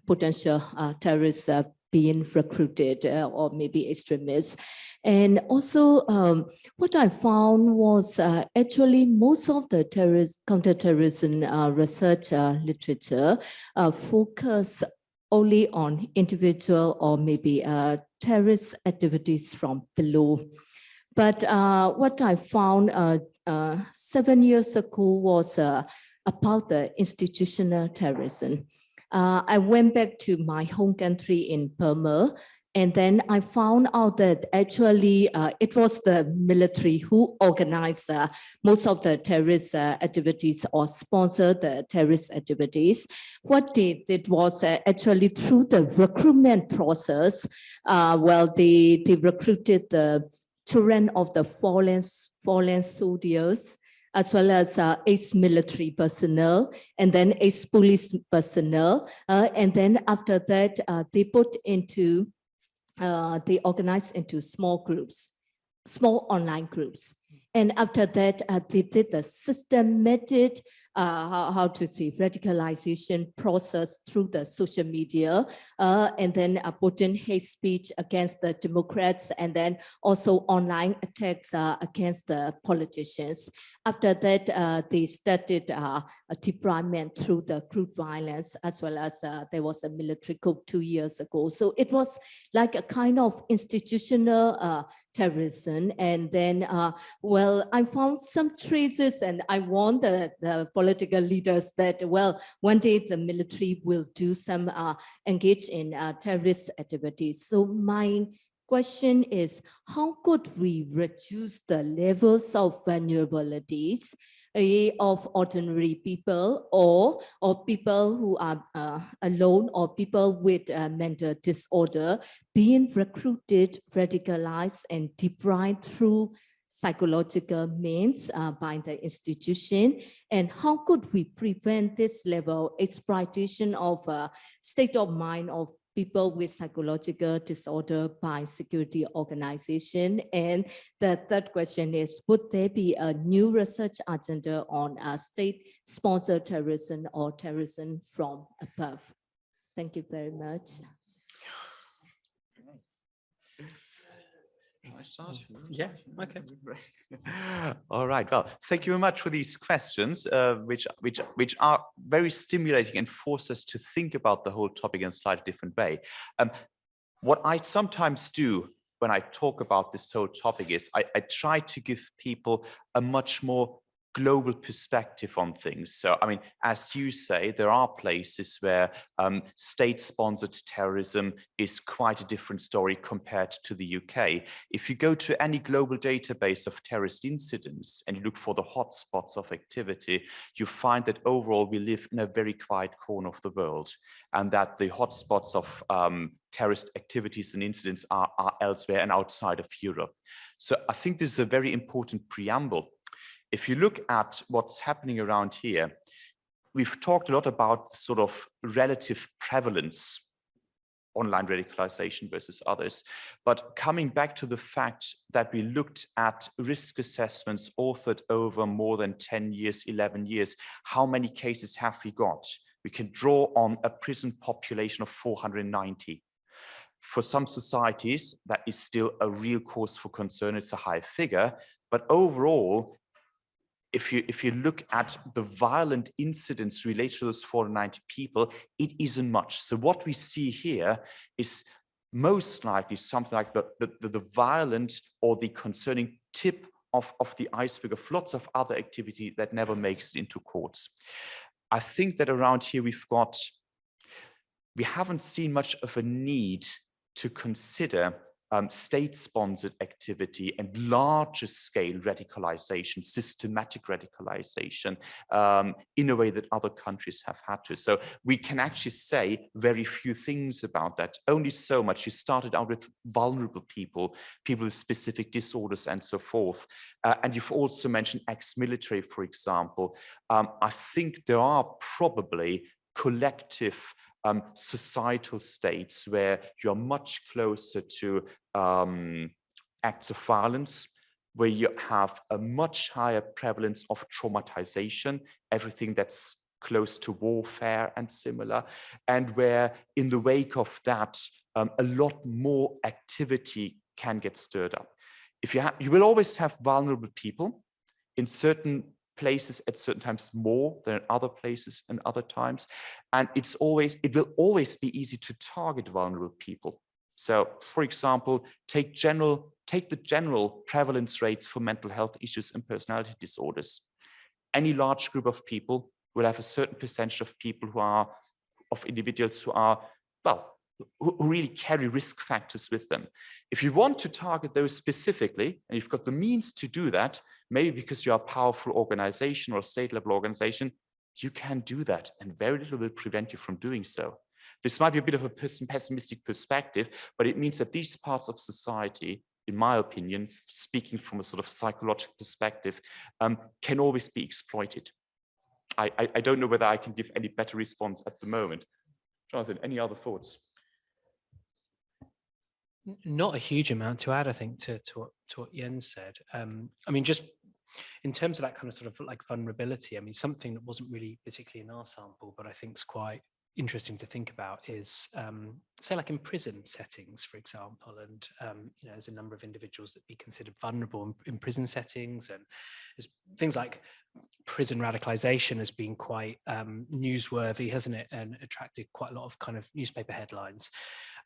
potential terrorist being recruited or maybe extremists. And also what I found was actually most of the counterterrorism research literature focus only on individual or maybe terrorist activities from below. But what I found 7 years ago was about the institutional terrorism. I went back to my home country in Burma, and then I found out that actually it was the military who organized most of the terrorist activities or sponsored the terrorist activities. What they did was actually through the recruitment process, they recruited the children of the fallen soldiers, as well as ex-military personnel, and then ex-police personnel. And then after that, they organized into small groups. small online groups. And after that, they did the systematic, how to say, radicalization process through the social media, and then putting hate speech against the Democrats, and then also online attacks against the politicians. After that, they started a deployment through the group violence, as well as there was a military coup 2 years ago. So it was like a kind of institutional terrorism. And then, well, I found some traces, and I warned the political leaders that, well, one day the military will do some engage in terrorist activities. So my question is, how could we reduce the levels of vulnerabilities of ordinary people, or people who are alone, or people with mental disorder being recruited, radicalized, and deprived through psychological means by the institution? And how could we prevent this level exploitation of state of mind of people with psychological disorder by security organization? And the third question is, would there be a new research agenda on state-sponsored terrorism or terrorism from above? Thank you very much.
Can I start?
Yeah, okay.
All right. Well, thank you very much for these questions, which are very stimulating and force us to think about the whole topic in a slightly different way. What I sometimes do when I talk about this whole topic is I try to give people a much more global perspective on things. So, I mean, as you say, there are places where state-sponsored terrorism is quite a different story compared to the UK. If you go to any global database of terrorist incidents and you look for the hotspots of activity, you find that overall we live in a very quiet corner of the world, and that the hotspots of terrorist activities and incidents are elsewhere and outside of Europe. So I think this is a very important preamble. If you look at what's happening around here, we've talked a lot about sort of relative prevalence, online radicalization versus others. But coming back to the fact that we looked at risk assessments authored over more than 10 years, 11 years, how many cases have we got? We can draw on a prison population of 490. For some societies, that is still a real cause for concern. It's a high figure, but overall, if you look at the violent incidents related to those 490 people, it isn't much. So what we see here is most likely something like the violent or the concerning tip of the iceberg of lots of other activity that never makes it into courts. I think that around here we haven't seen much of a need to consider state-sponsored activity and larger scale radicalization, systematic radicalization, in a way that other countries have had to. So we can actually say very few things about that, only so much. You started out with vulnerable people, people with specific disorders and so forth. And you've also mentioned ex-military, for example. I think there are probably collective societal states where you're much closer to acts of violence, where you have a much higher prevalence of traumatization, everything that's close to warfare and similar, and where in the wake of that, a lot more activity can get stirred up. You will always have vulnerable people in certain places at certain times more than in other places and other times. And it will always be easy to target vulnerable people. So for example, take the general prevalence rates for mental health issues and personality disorders. Any large group of people will have a certain percentage of people of individuals who are, well, who really carry risk factors with them. If you want to target those specifically, and you've got the means to do that, maybe because you're a powerful organization or a state level organization, you can do that, and very little will prevent you from doing so. This might be a bit of a pessimistic perspective, but it means that these parts of society, in my opinion, speaking from a sort of psychological perspective, can always be exploited. I don't know whether I can give any better response at the moment. Jonathan, any other thoughts?
Not a huge amount to add, I think, to what Jens said. I mean, just in terms of that kind of sort of like vulnerability, I mean, something that wasn't really particularly in our sample, but I think is quite interesting to think about is, say, like in prison settings, for example, and you know, there's a number of individuals that be considered vulnerable in prison settings, and there's things like prison radicalization has been quite newsworthy, hasn't it, and attracted quite a lot of kind of newspaper headlines.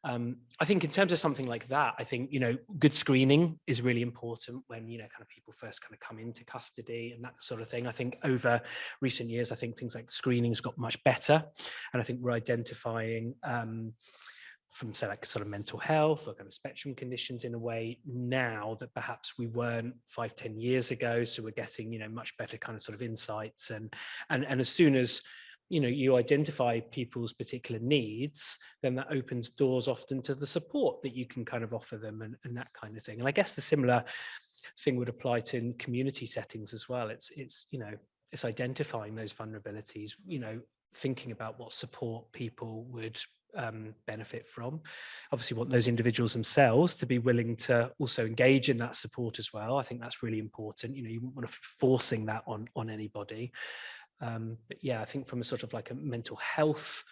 I think in terms of something like that, I think, you know, good screening is really important when, you know, kind of people first kind of come into custody and that sort of thing. I think over recent years, I think things like screening has got much better. And I think we're identifying from, say, like sort of mental health or kind of spectrum conditions in a way now that perhaps we weren't 5-10 years ago. So we're getting, you know, much better kind of sort of insights. And as soon as, you know, you identify people's particular needs, then that opens doors often to the support that you can kind of offer them and that kind of thing. And I guess the similar thing would apply to community settings as well. It's you know, it's identifying those vulnerabilities, you know, thinking about what support people would benefit from. Obviously want those individuals themselves to be willing to also engage in that support as well. I think that's really important. You know, you wouldn't want to be forcing that on anybody. But yeah, I think from a sort of like a mental health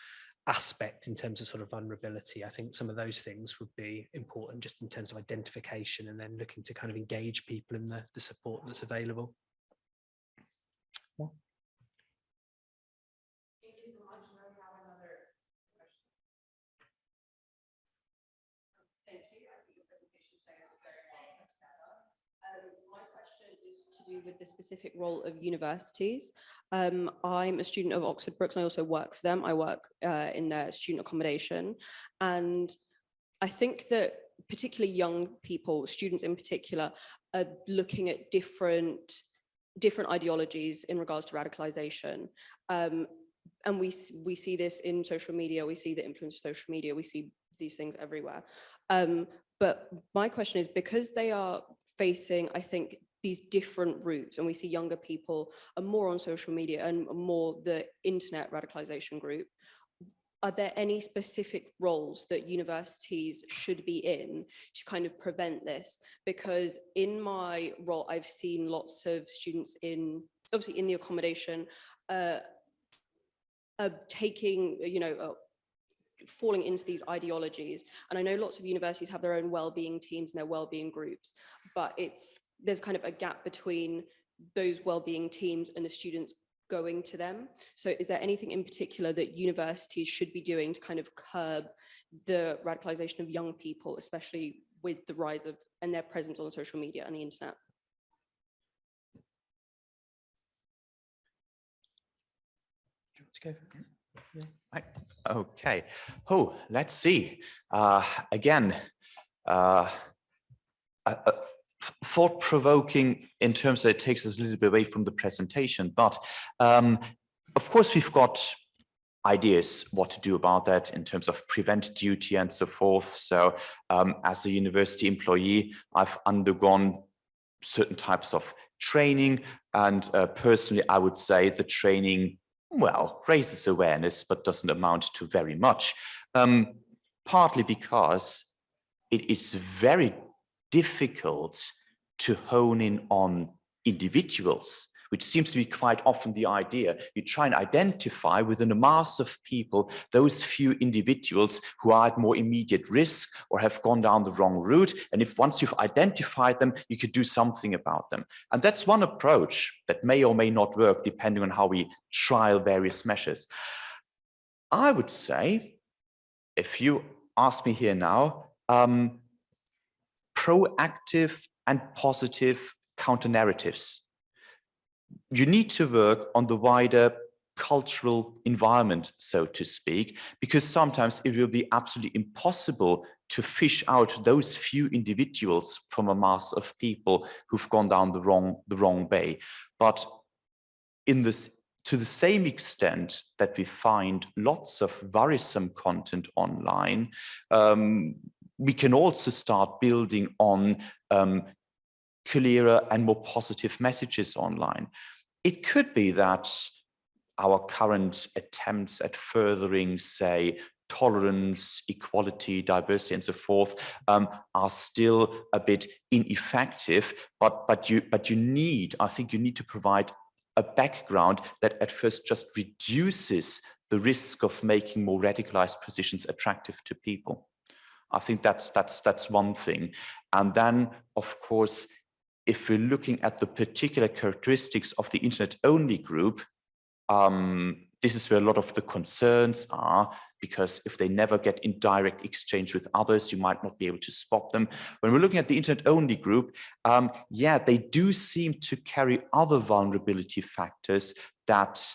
aspect in terms of sort of vulnerability, I think some of those things would be important just in terms of identification and then looking to kind of engage people in the support that's available. Yeah.
Thank you so much. Now we have another question. Thank you. I think your presentation shows very well put together. My question is to do with the specific role of universities. I'm a student of Oxford Brookes, and I also work for them. I work in their student accommodation. And I think that particularly young people, students in particular, are looking at different ideologies in regards to radicalization. And we see this in social media, we see the influence of social media, we see these things everywhere. But my question is, because they are facing, I think, these different routes, and we see younger people are more on social media and more the internet radicalization group, are there any specific roles that universities should be in to kind of prevent this? Because in my role, I've seen lots of students obviously in the accommodation, taking, you know, falling into these ideologies. And I know lots of universities have their own well-being teams and their well-being groups, but there's kind of a gap between those well-being teams and the students going to them. So is there anything in particular that universities should be doing to kind of curb the radicalization of young people, especially with the rise of and their presence on social media and the internet?
Do you want to go for it? Yeah.
Right. Okay. Oh, let's see. Again, thought-provoking in terms that it takes us a little bit away from the presentation, but of course we've got ideas what to do about that in terms of prevent duty and so forth. So as a university employee, I've undergone certain types of training, and personally I would say the training, well, raises awareness but doesn't amount to very much, partly because it is very difficult to hone in on individuals, which seems to be quite often the idea. You try and identify within a mass of people those few individuals who are at more immediate risk or have gone down the wrong route. And if once you've identified them, you could do something about them. And that's one approach that may or may not work depending on how we trial various measures. I would say, if you ask me here now, proactive and positive counter-narratives. You need to work on the wider cultural environment, so to speak, because sometimes it will be absolutely impossible to fish out those few individuals from a mass of people who've gone down the wrong way. But to the same extent that we find lots of worrisome content online, we can also start building on clearer and more positive messages online. It could be that our current attempts at furthering, say, tolerance, equality, diversity, and so forth are still a bit ineffective. But you need, I think, you need to provide a background that at first just reduces the risk of making more radicalized positions attractive to people. I think that's one thing. And then, of course, if we're looking at the particular characteristics of the internet-only group, this is where a lot of the concerns are, because if they never get in direct exchange with others, you might not be able to spot them. When we're looking at the internet-only group, yeah, they do seem to carry other vulnerability factors that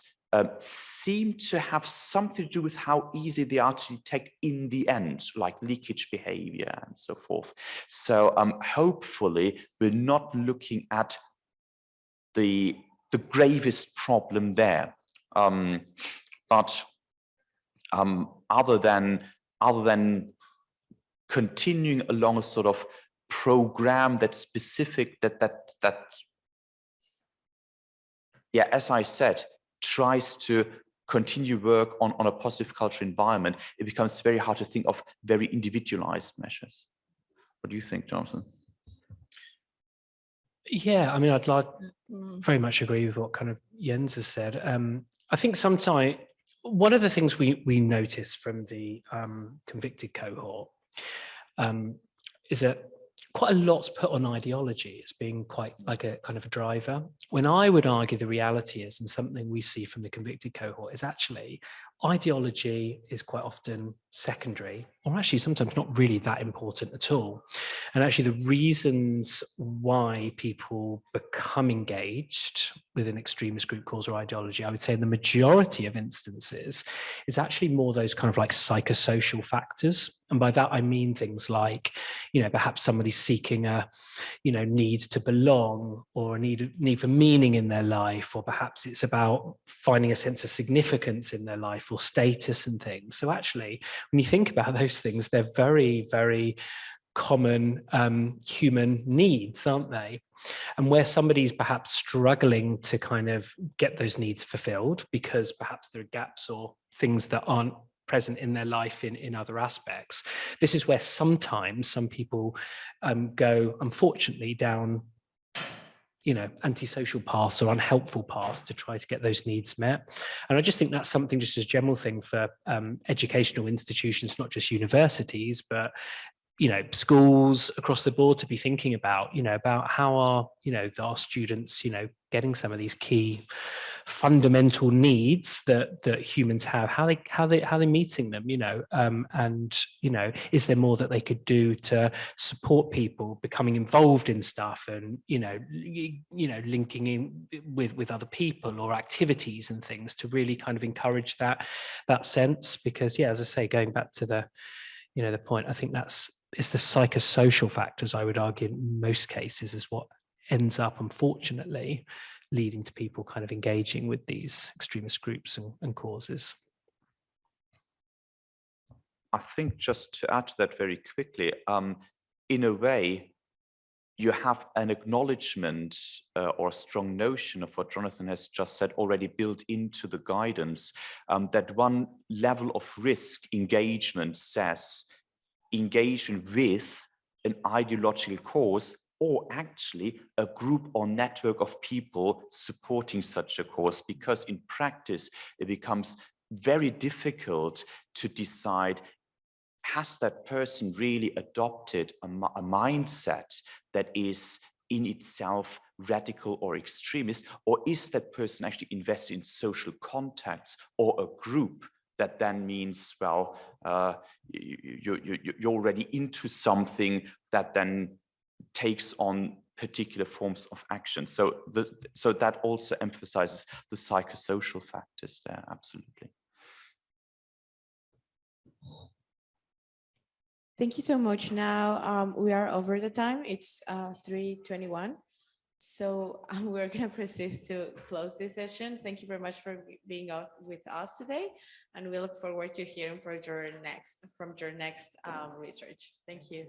seem to have something to do with how easy they are to detect in the end, like leakage behavior and so forth. So hopefully we're not looking at the gravest problem there. But other than continuing along a sort of program that's specific, that yeah, as I said, tries to continue work on a positive cultural environment, it becomes very hard to think of very individualized measures. What do you think, Jonathan?
Yeah, I mean, I'd like very much agree with what kind of Jens has said. I think sometimes one of the things we notice from the convicted cohort is that quite a lot's put on ideology as being quite like a kind of a driver. When I would argue the reality is, and something we see from the convicted cohort, is actually ideology is quite often secondary, or actually sometimes not really that important at all. And actually the reasons why people become engaged with an extremist group cause or ideology, I would say in the majority of instances, is actually more those kind of like psychosocial factors. And by that, I mean things like, you know, perhaps somebody's seeking a, you know, need to belong, or a need for meaning in their life, or perhaps it's about finding a sense of significance in their life or status and things. So actually, when you think about those things, they're very, very common human needs, aren't they? And where somebody's perhaps struggling to kind of get those needs fulfilled because perhaps there are gaps or things that aren't present in their life in other aspects, this is where sometimes some people go, unfortunately, down, you know, antisocial paths or unhelpful paths to try to get those needs met. And I just think that's something, just as a general thing for educational institutions, not just universities, but, you know, schools across the board, to be thinking about, you know, about how are, you know, our students, you know, getting some of these key fundamental needs that humans have, how they meeting them, you know, and, you know, is there more that they could do to support people becoming involved in stuff, and, you know, linking in with other people or activities and things to really kind of encourage that sense. Because, yeah, as I say, going back to the, you know, the point, I think it's the psychosocial factors, I would argue, in most cases, is what ends up, unfortunately, leading to people kind of engaging with these extremist groups and causes.
I think, just to add to that very quickly, in a way, you have an acknowledgement or a strong notion of what Jonathan has just said already built into the guidance, that one level of risk engagement says engagement with an ideological cause, or actually a group or network of people supporting such a cause, because in practice it becomes very difficult to decide, has that person really adopted a mindset that is in itself radical or extremist, or is that person actually invested in social contacts or a group that then means, well, you're already into something that then takes on particular forms of action. So that also emphasizes the psychosocial factors there, absolutely.
Thank you so much. Now we are over the time. It's 3:21. So we're going to proceed to close this session. Thank you very much for being out with us today. And we look forward to hearing from your next research. Thank you.